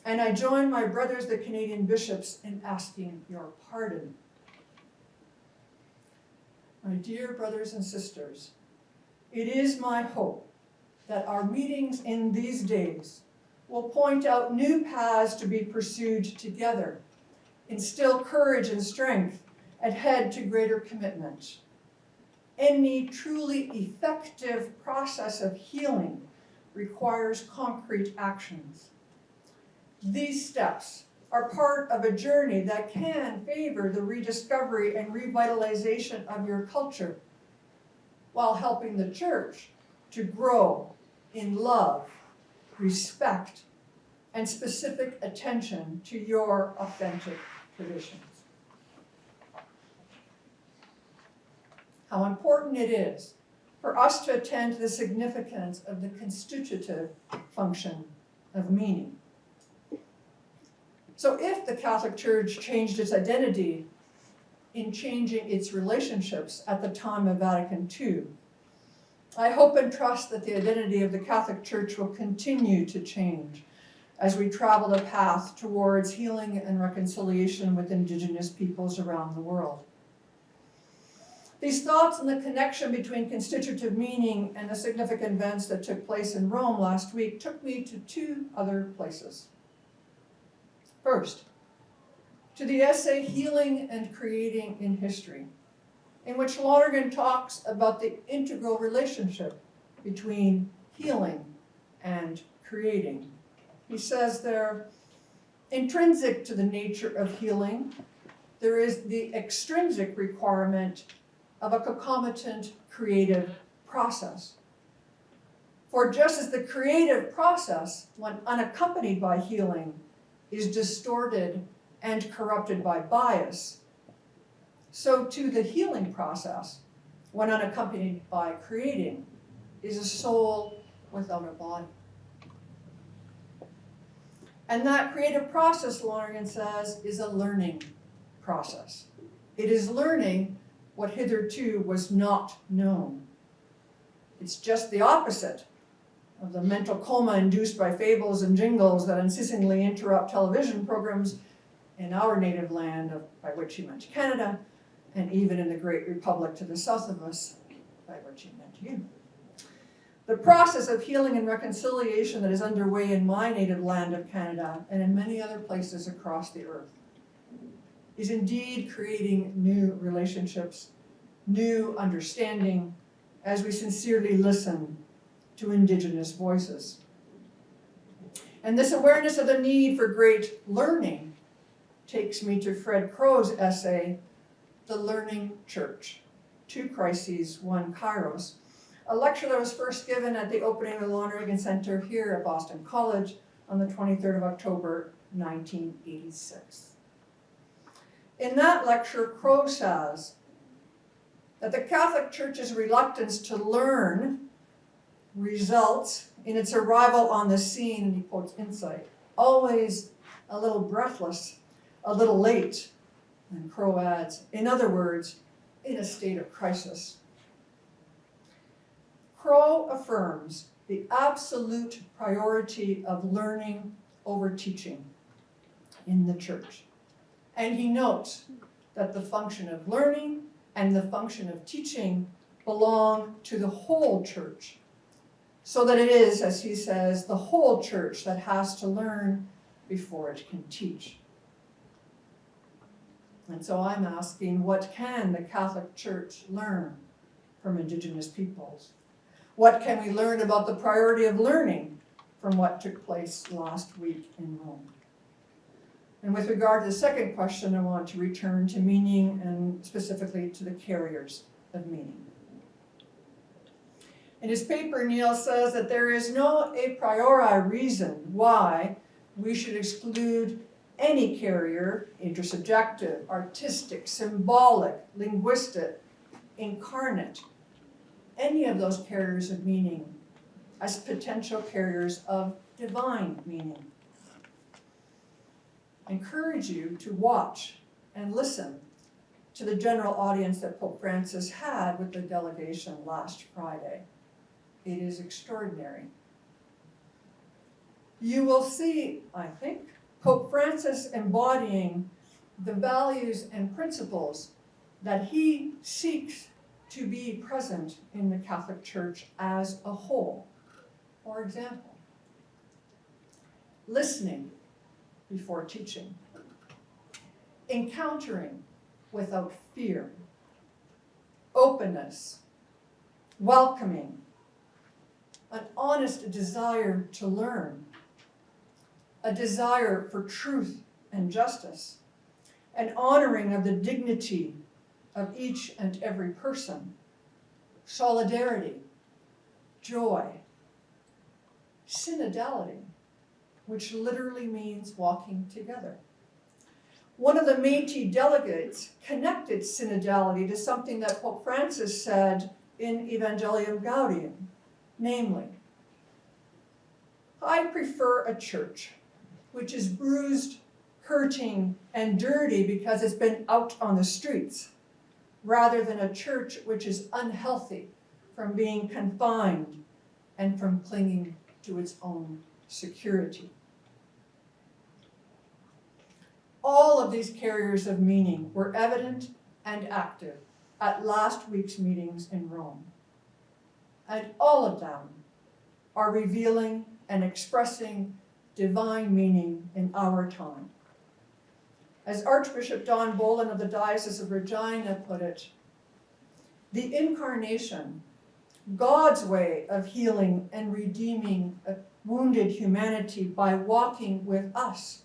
And I join my brothers, the Canadian bishops, in asking your pardon." My dear brothers and sisters, it is my hope that our meetings in these days will point out new paths to be pursued together, instill courage and strength, and head to greater commitment. Any truly effective process of healing requires concrete actions. These steps are part of a journey that can favor the rediscovery and revitalization of your culture, while helping the Church to grow in love, respect, and specific attention to your authentic traditions. How important it is for us to attend to the significance of the constitutive function of meaning. So if the Catholic Church changed its identity in changing its relationships at the time of Vatican II, I hope and trust that the identity of the Catholic Church will continue to change as we travel the path towards healing and reconciliation with Indigenous peoples around the world. These thoughts on the connection between constitutive meaning and the significant events that took place in Rome last week took me to two other places. First, to the essay Healing and Creating in History, in which Lonergan talks about the integral relationship between healing and creating. He says there, intrinsic to the nature of healing, there is the extrinsic requirement of a concomitant creative process. For just as the creative process, when unaccompanied by healing, is distorted and corrupted by bias, so too the healing process, when unaccompanied by creating, is a soul without a body. And that creative process, Lonergan says, is a learning process. It is learning what hitherto was not known. It's just the opposite of the mental coma induced by fables and jingles that unceasingly interrupt television programs in our native land, by which he meant Canada, and even in the great republic to the south of us, by which he meant you. The process of healing and reconciliation that is underway in my native land of Canada and in many other places across the earth is indeed creating new relationships, new understanding, as we sincerely listen to Indigenous voices. And this awareness of the need for great learning takes me to Fred Crow's essay, The Learning Church, Two Crises, One Kairos, a lecture that was first given at the opening of the Lonergan Center here at Boston College on the 23rd of October, 1986. In that lecture, Crow says that the Catholic Church's reluctance to learn results in its arrival on the scene, and he quotes insight, always a little breathless, a little late, and Crow adds, in other words, in a state of crisis. Crow affirms the absolute priority of learning over teaching in the church. And he notes that the function of learning and the function of teaching belong to the whole church, so that it is, as he says, the whole church that has to learn before it can teach. And so I'm asking, what can the Catholic Church learn from Indigenous peoples? What can we learn about the priority of learning from what took place last week in Rome? And with regard to the second question, I want to return to meaning and specifically to the carriers of meaning. In his paper, Neil says that there is no a priori reason why we should exclude any carrier, intersubjective, artistic, symbolic, linguistic, incarnate, any of those carriers of meaning as potential carriers of divine meaning. I encourage you to watch and listen to the general audience that Pope Francis had with the delegation last Friday. It is extraordinary. You will see, I think, Pope Francis embodying the values and principles that he seeks to be present in the Catholic Church as a whole. For example, listening before teaching, encountering without fear, openness, welcoming, an honest desire to learn, a desire for truth and justice, an honoring of the dignity of each and every person, solidarity, joy, synodality, which literally means walking together. One of the Métis delegates connected synodality to something that Pope Francis said in Evangelium Gaudium, namely, I prefer a church which is bruised, hurting, and dirty because it's been out on the streets, rather than a church which is unhealthy from being confined and from clinging to its own security. All of these carriers of meaning were evident and active at last week's meetings in Rome. And all of them are revealing and expressing divine meaning in our time. As Archbishop Don Bolin of the Diocese of Regina put it, the incarnation, God's way of healing and redeeming a wounded humanity by walking with us,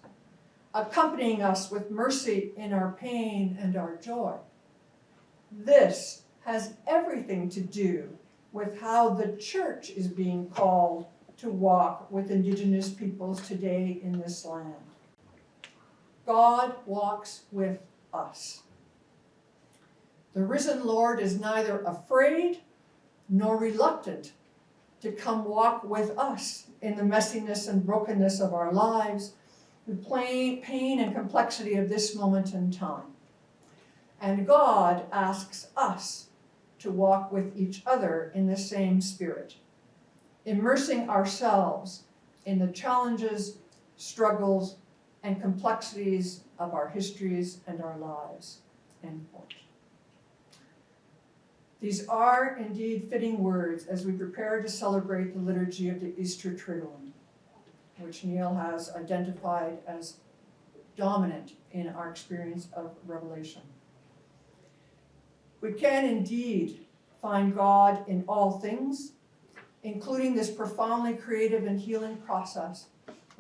accompanying us with mercy in our pain and our joy. This has everything to do with how the church is being called to walk with Indigenous peoples today in this land. God walks with us. The risen Lord is neither afraid nor reluctant to come walk with us in the messiness and brokenness of our lives, the pain and complexity of this moment in time. And God asks us to walk with each other in the same spirit, immersing ourselves in the challenges, struggles, and complexities of our histories and our lives. End quote. These are indeed fitting words as we prepare to celebrate the liturgy of the Easter Triduum, which Neil has identified as dominant in our experience of Revelation. We can indeed find God in all things, including this profoundly creative and healing process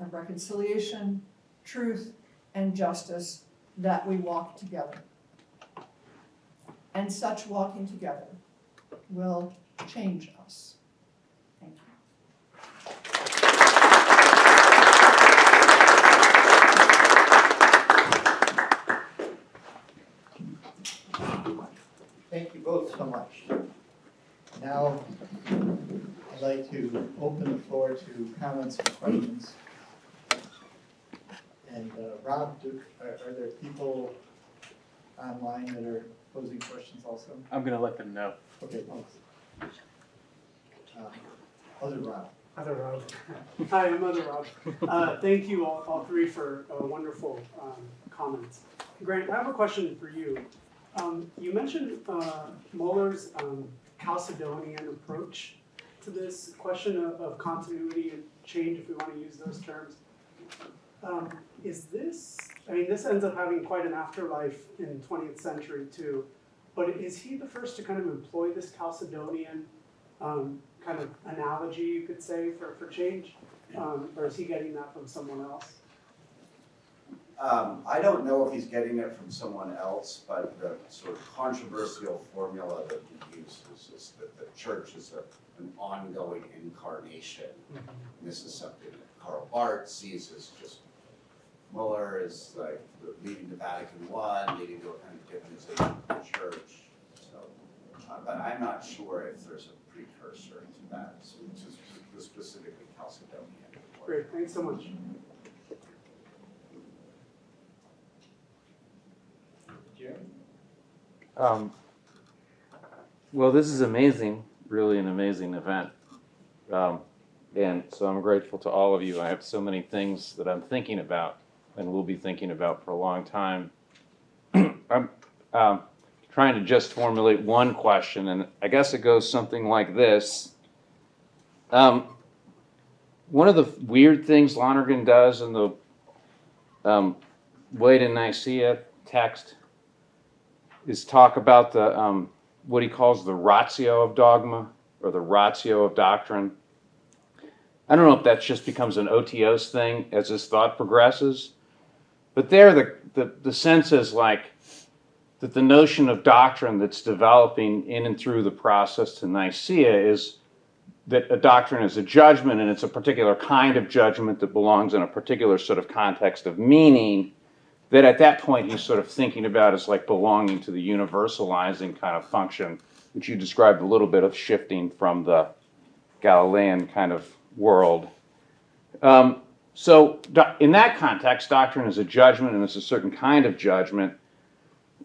of reconciliation, truth, and justice that we walk together. And such walking together will change us. Thank you. Thank you both so much. Now, I'd like to open the floor to comments and questions. And Rob, are there people online that are posing questions also? I'm going to let them know. Okay, thanks. Other Rob. Other Rob. Hi, I'm Other Rob. Thank you all three for wonderful comments. Grant, I have a question for you. You mentioned Muller's Chalcedonian approach to this question of continuity and change, if we want to use those terms. Is this, I mean, this ends up having quite an afterlife in the 20th century too, but is he the first to kind of employ this Chalcedonian kind of analogy, you could say, for change? Or is he getting that from someone else? I don't know if he's getting it from someone else, but the sort of controversial formula that he uses is that the church is an ongoing incarnation. Mm-hmm. And this is something that Karl Barth sees as just Muller is like leading to Vatican I, leading to a kind of divinization of the church. So, but I'm not sure if there's a precursor to that, so it's just specifically Chalcedonian. Great, thanks so much. Well, this is amazing, really an amazing event. And so I'm grateful to all of you. I have so many things that I'm thinking about and will be thinking about for a long time. I'm trying to just formulate one question, and I guess it goes something like this. One of the weird things Lonergan does in the Way to Nicaea text is talk about the what he calls the ratio of dogma or the ratio of doctrine. I don't know if that just becomes an OTOs thing as his thought progresses, but there the sense is like that the notion of doctrine that's developing in and through the process to Nicaea is that a doctrine is a judgment, and it's a particular kind of judgment that belongs in a particular sort of context of meaning that at that point he's sort of thinking about as like belonging to the universalizing kind of function, which you described a little bit of shifting from the Galilean kind of world. So in that context, doctrine is a judgment, and it's a certain kind of judgment.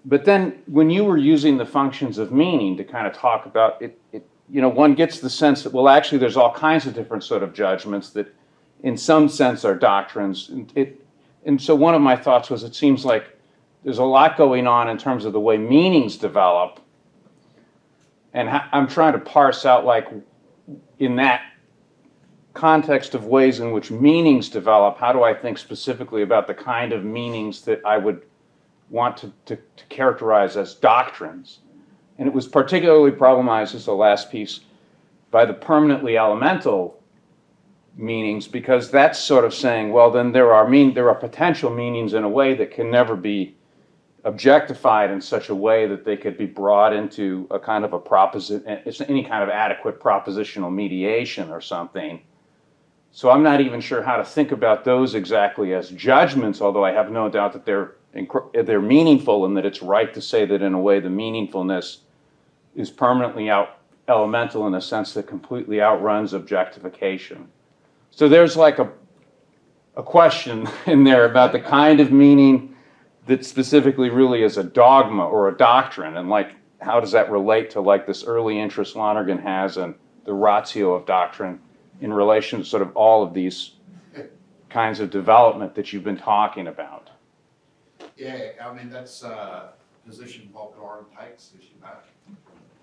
But then when you were using the functions of meaning to kind of talk about it, one gets the sense that, well, actually there's all kinds of different sort of judgments that in some sense are doctrines. And so one of my thoughts was, it seems like there's a lot going on in terms of the way meanings develop And I'm trying to parse out, like, in that context of ways in which meanings develop, how do I think specifically about the kind of meanings that I would want to characterize as doctrines? And it was particularly problematized, as the last piece, by the permanently elemental meanings, because that's sort of saying, well, then there are potential meanings in a way that can never be objectified in such a way that they could be brought into a kind of any kind of adequate propositional mediation or something. So I'm not even sure how to think about those exactly as judgments, although I have no doubt that they're meaningful, and that it's right to say that in a way the meaningfulness is permanently elemental in a sense that completely outruns objectification. So there's like a question in there about the kind of meaning that specifically really is a dogma or a doctrine, and like how does that relate to like this early interest Lonergan has in the ratio of doctrine in relation to sort of all of these kinds of development that you've been talking about. Yeah, I mean, that's a position Bob Doran takes, as you know.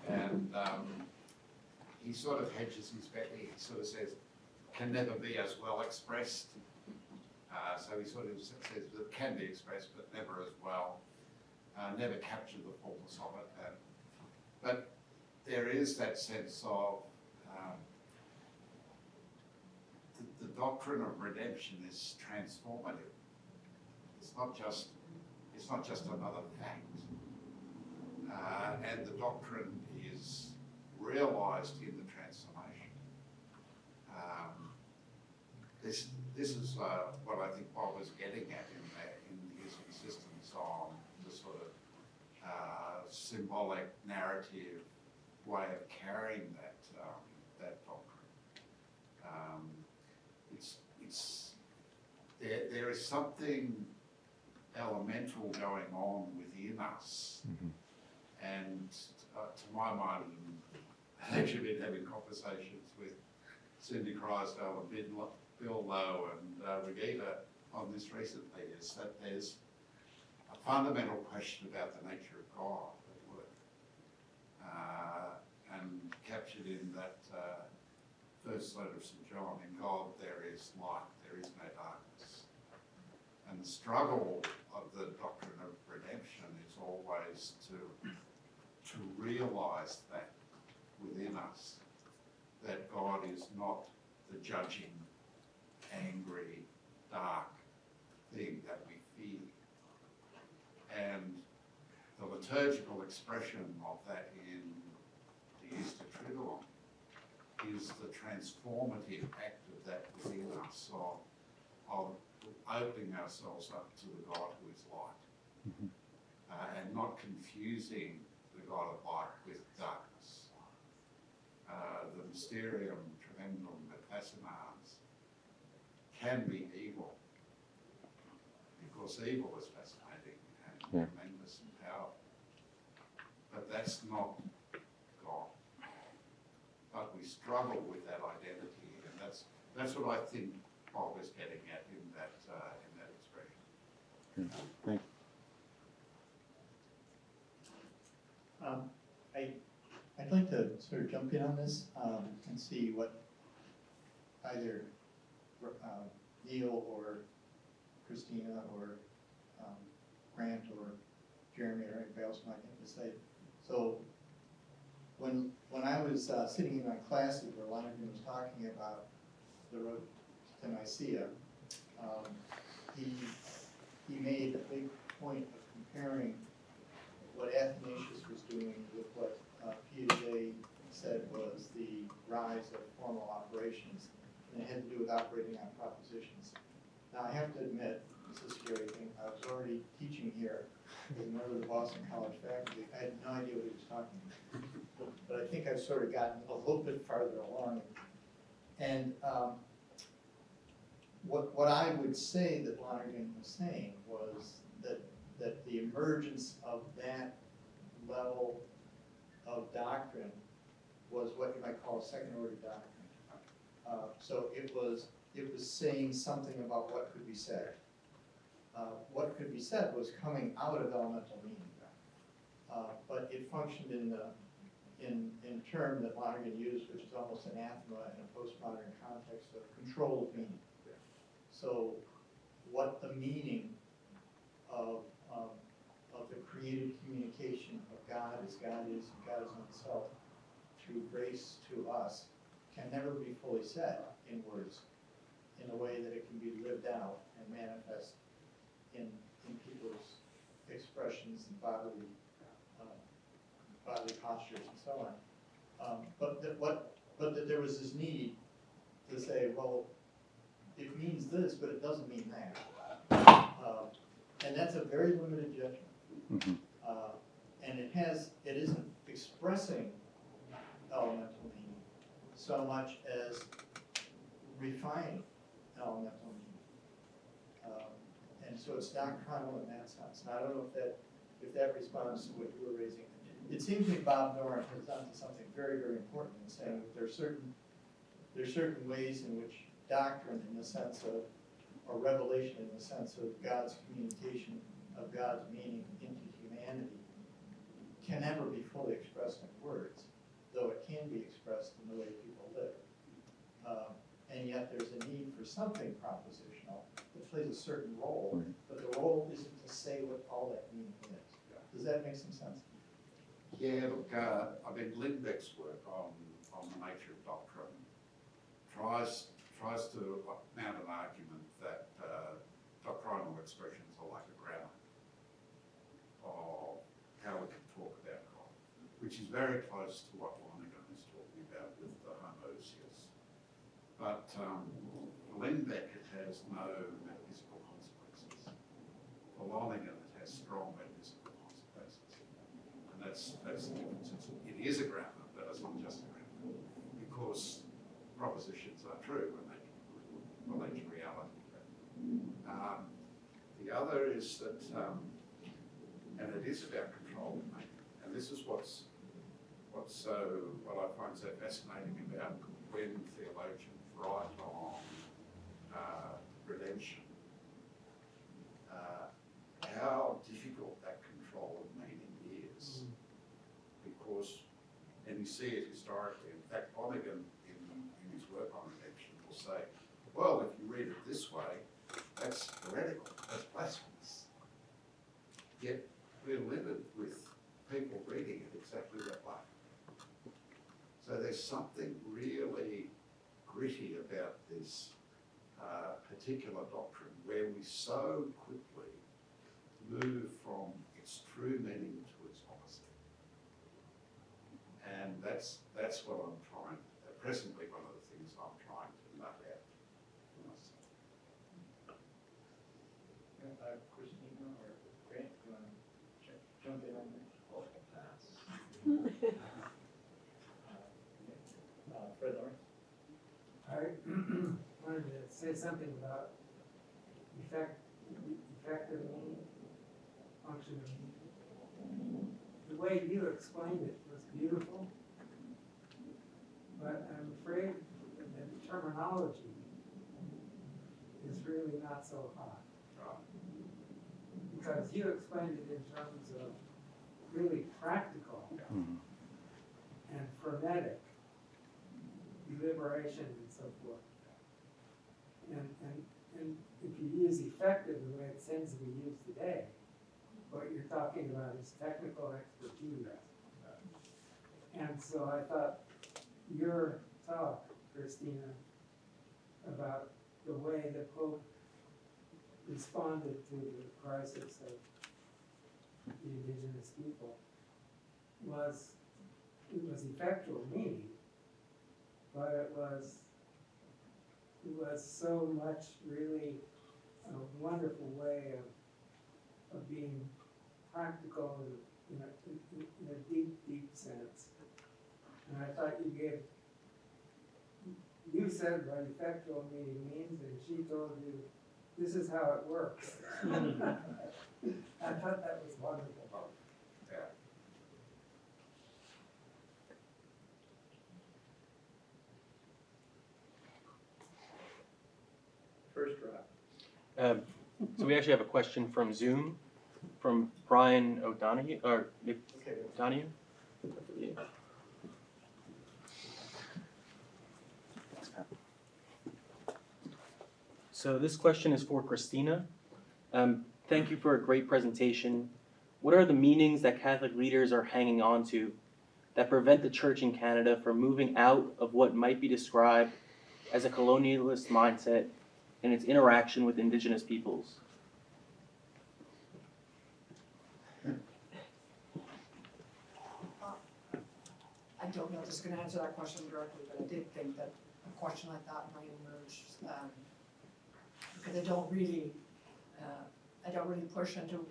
And he sort of hedges his bet. He sort of says, can never be as well expressed. So he sort of says that it can be expressed, but never as well. Never capture the fullness of it. But there is that sense of the doctrine of redemption is transformative. It's not just another fact. And the doctrine is realized in the transformation. This is what I think Bob was getting at in his insistence on the sort of symbolic narrative way of carrying that doctrine. There is something elemental going on within us. Mm-hmm. And to my mind, I've actually been having conversations with Cindy Crysdale and Bill Lowe and Regita on this recently, is that there's a fundamental question about the nature of God at work. And captured in that first letter of St. John, in God there is light, there is no darkness. And the struggle of the doctrine of redemption is always to realise that within us, that God is not the judging, angry, dark thing that we fear. And the liturgical expression of that in the Easter Triduum is the transformative act of that within us, of opening ourselves up to the God who is light, and not confusing the God of light with darkness. The mysterium tremendum et fascinans can be evil, because evil is fascinating and tremendous and powerful. But that's not God. But we struggle with that identity, and that's what I think Bob is getting at in that expression. Thank I'd like to sort of jump in on this and see what either Neil or Cristina or Grant or Jeremy or anybody else might have to say. So when I was sitting in my classes where Lonergan was talking about the road to Nicaea, he made a big point of comparing what Athanasius was doing with what Piaget said was the rise of formal operations, and it had to do with operating on propositions. Now I have to admit, this is a scary thing, I was already teaching here as a member of the Boston College faculty. I had no idea what he was talking about, but I think I've sort of gotten a little bit farther along. And what I would say that Lonergan was saying was that the emergence of that level of doctrine was what you might call second order doctrine. So it was saying something about what could be said. What could be said was coming out of elemental meaning, but it functioned in the in term that Lonergan used, which is almost anathema in a postmodern context of control of meaning. So what the meaning of the created communication of God as God is and God's own self through grace to us can never be fully said in words in a way that it can be lived out and manifest in people's expressions and bodily postures and so on. But that there was this need to say, well, it means this, but it doesn't mean that. And that's a very limited judgment. Mhm. And it isn't expressing elemental meaning so much as refining elemental meaning. And so it's doctrinal in that sense. And I don't know if that responds to what you were raising. It seems to me Bob Norris has onto something very, very important in saying that there are certain ways in which doctrine, in the sense of, or revelation in the sense of God's communication of God's meaning into humanity, can never be fully expressed in words, though it can be expressed in the way people live. And yet there's a need for something propositional that plays a certain role, but the role isn't to say what all that meaning is. Does that make some sense? Yeah, look, I mean, Lindbeck's work on the nature of doctrine tries to mount an argument that doctrinal expressions are like a grammar of how we can talk about God, which is very close to what Lonergan is talking about with the homoousios. But Lindbeck, it has no metaphysical consequences. For Lonergan, it has strong metaphysical consequences. And that's the difference. It is a grammar, but it's not just a grammar, because propositions are true when they relate to reality. The other is that, and it is about control, and this is what I find so fascinating about when theologians write on redemption, how difficult that control of meaning is, because, and you see it historically. In fact, Lonergan, in his work on redemption, will say, well, if you read it this way, that's heretical, that's blasphemous. Yet we're littered with people reading it exactly that way. So there's something really gritty about this particular doctrine, where we so quickly move from its true meaning to its opposite. And that's what I'm trying, presently one of the things I'm trying to nut out for myself. Cristina or Grant, do you want to jump in on that? Fred Lawrence? I wanted to say something about effective meaning, function of meaning. The way you explained it was beautiful, but I'm afraid that the terminology is really not so hot. Because you explained it in terms of really practical and frenetic deliberation and so forth. And if you use effective the way it tends to be used today, what you're talking about is technical expertise. And so I thought your talk, Cristina, about the way the Pope responded to the crisis of the indigenous people was effectual meaning, but it was so much really a wonderful way of being practical in a deep sense. And I thought you said what effectual meaning means, and she told you this is how it works. I thought that was wonderful. Yeah. First drop. So we actually have a question from Zoom, from Brian O'Donoghue, or Nick Okay. O'Donoghue. So this question is for Cristina. Thank you for a great presentation. What are the meanings that Catholic leaders are hanging on to that prevent the Church in Canada from moving out of what might be described as a colonialist mindset in its interaction with Indigenous peoples? I don't know if this is gonna answer that question directly, but I did think that a question like that might emerge, because I don't really push into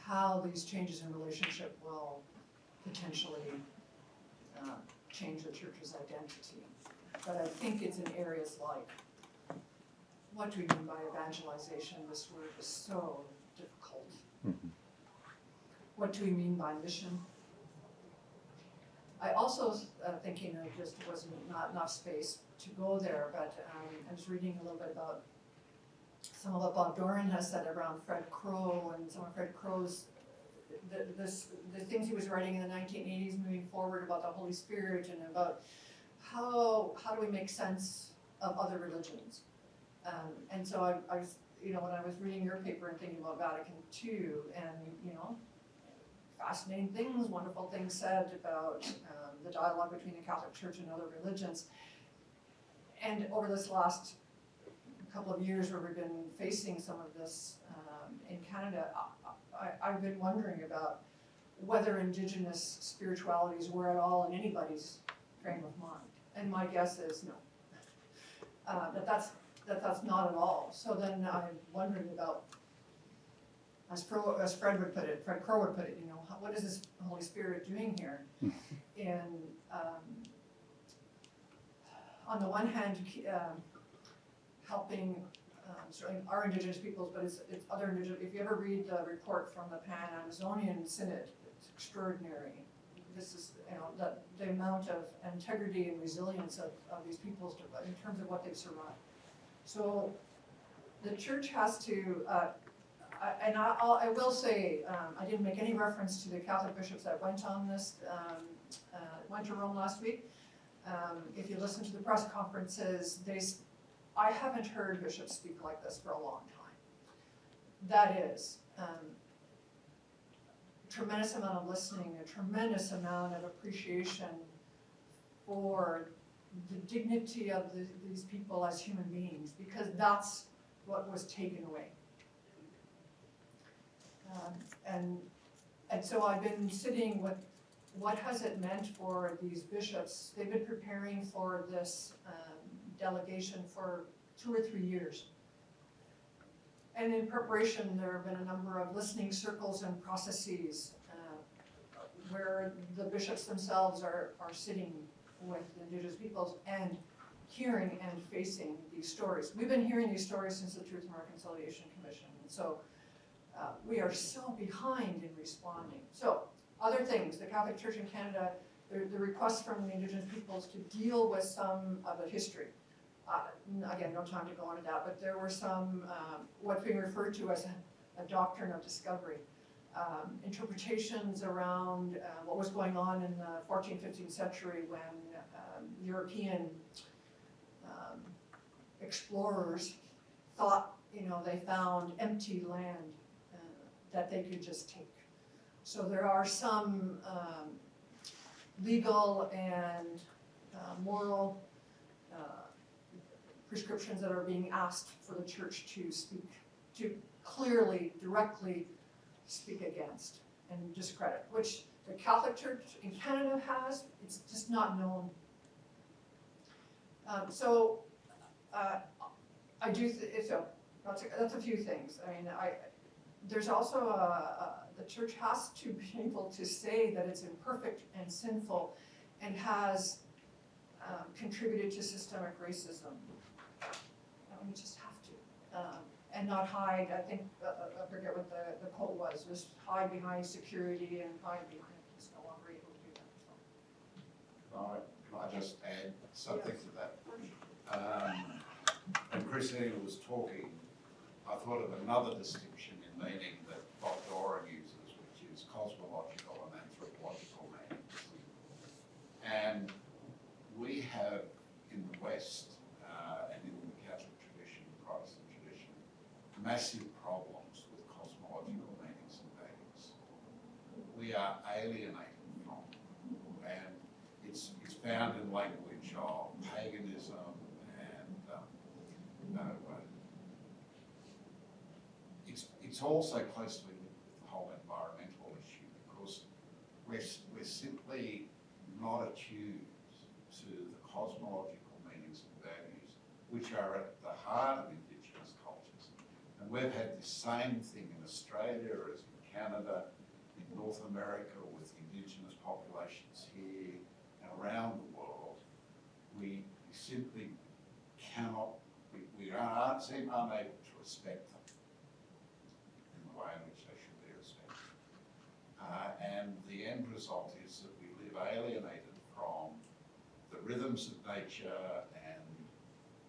how these changes in relationship will potentially change the church's identity. But I think it's in areas like, what do we mean by evangelization? This word is so difficult. What do we mean by mission? I also, thinking there just wasn't not enough space to go there, but I was reading a little bit about some of what Bob Doran has said around Fred Crow and some of Fred Crow's, the things he was writing in the 1980s moving forward about the Holy Spirit and about how do we make sense of other religions. And so I was, when I was reading your paper and thinking about Vatican II and, fascinating things, wonderful things said about the dialogue between the Catholic Church and other religions. And over this last couple of years where we've been facing some of this in Canada, I've been wondering about whether Indigenous spiritualities were at all in anybody's frame of mind. And my guess is no. That's not at all. So then I'm wondering about, as Fred would put it, Fred Crow would put it, what is this Holy Spirit doing here? And on the one hand, helping certainly our Indigenous peoples, but it's other Indigenous. If you ever read the report from the Pan-Amazonian Synod, it's extraordinary. This is, the amount of integrity and resilience of these peoples in terms of what they've survived. So the church has to, I will say, I didn't make any reference to the Catholic bishops that went on this, went to Rome last week. If you listen to the press conferences, I haven't heard bishops speak like this for a long time. That is, tremendous amount of listening, a tremendous amount of appreciation for the dignity of these people as human beings, because that's what was taken away. And so I've been sitting with what has it meant for these bishops. They've been preparing for this delegation for 2 or 3 years. And in preparation, there have been a number of listening circles and processes where the bishops themselves are sitting with Indigenous peoples and hearing and facing these stories. We've been hearing these stories since the Truth and Reconciliation Commission. And so we are so behind in responding. So other things, the Catholic Church in Canada, the request from the Indigenous peoples to deal with some of the history. Again, no time to go into that, but there were some, what's being referred to as a doctrine of discovery. Interpretations around what was going on in the 14th, 15th century when European explorers thought, they found empty land that they could just take. So there are some legal and moral prescriptions that are being asked for the church to speak, to clearly, directly speak against and discredit, which the Catholic Church in Canada has. It's just not known. I do, so that's a few things. I mean, there's also the church has to be able to say that it's imperfect and sinful and has contributed to systemic racism. We just have to. And not hide, I think, I forget what the quote was, just hide behind security and hide behind, it's no longer able to do that. Can I just add something to that? When Cristina was talking, I thought of another distinction in meaning that Bob Doran uses, which is cosmological and anthropological meanings. And we have in the West massive problems with cosmological meanings and values. We are alienated from them, and it's found in language of paganism and it's also closely linked with the whole environmental issue, because we're simply not attuned to the cosmological meanings and values which are at the heart of Indigenous cultures. And we've had the same thing in Australia as in Canada, in North America with Indigenous populations here and around the world. We simply cannot, we seem unable to respect them in the way in which they should be respected. And the end result is that we live alienated from the rhythms of nature and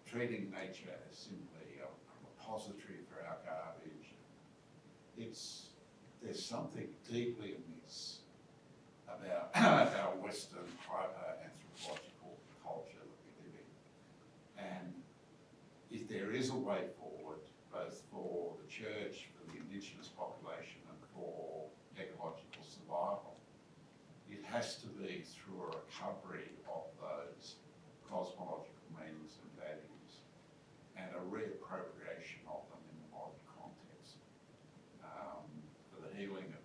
treating nature as simply a repository for our garbage. There's something deeply amiss about our Western hyper-anthropological culture that we live in. And if there is a way forward, both for the church, for the Indigenous population, and for ecological survival, it has to be through a recovery of those cosmological meanings and values and a reappropriation of them in the modern context, for the healing of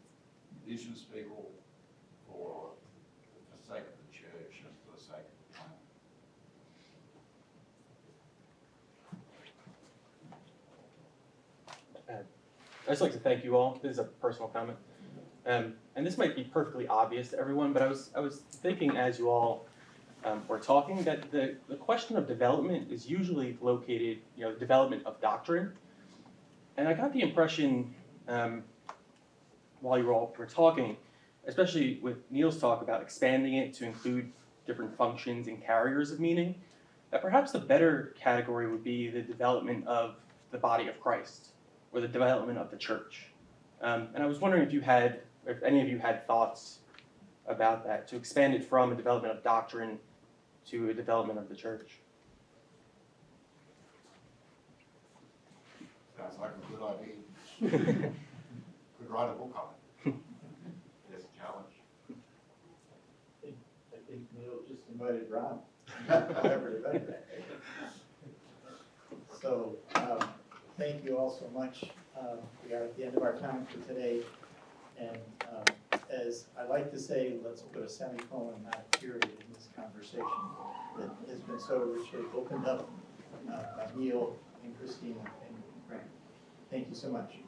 Indigenous people, for the sake of the church and for the sake of the planet. I'd just like to thank you all. This is a personal comment. And this might be perfectly obvious to everyone, but I was thinking as you all were talking that the question of development is usually located, the development of doctrine. And I got the impression while you all were talking, especially with Neil's talk about expanding it to include different functions and carriers of meaning, that perhaps the better category would be the development of the body of Christ, or the development of the church. And I was wondering if any of you had thoughts about that, to expand it from a development of doctrine to a development of the church. Sounds like a good idea. Could write a book on it. There's a challenge. I think Neil just invited Ron. Whoever invited that. So, thank you all so much. We are at the end of our time for today. And as I like to say, let's put a semicolon, not a period, in this conversation that has been so richly opened up by Neil and Cristina and Grant. Thank you so much.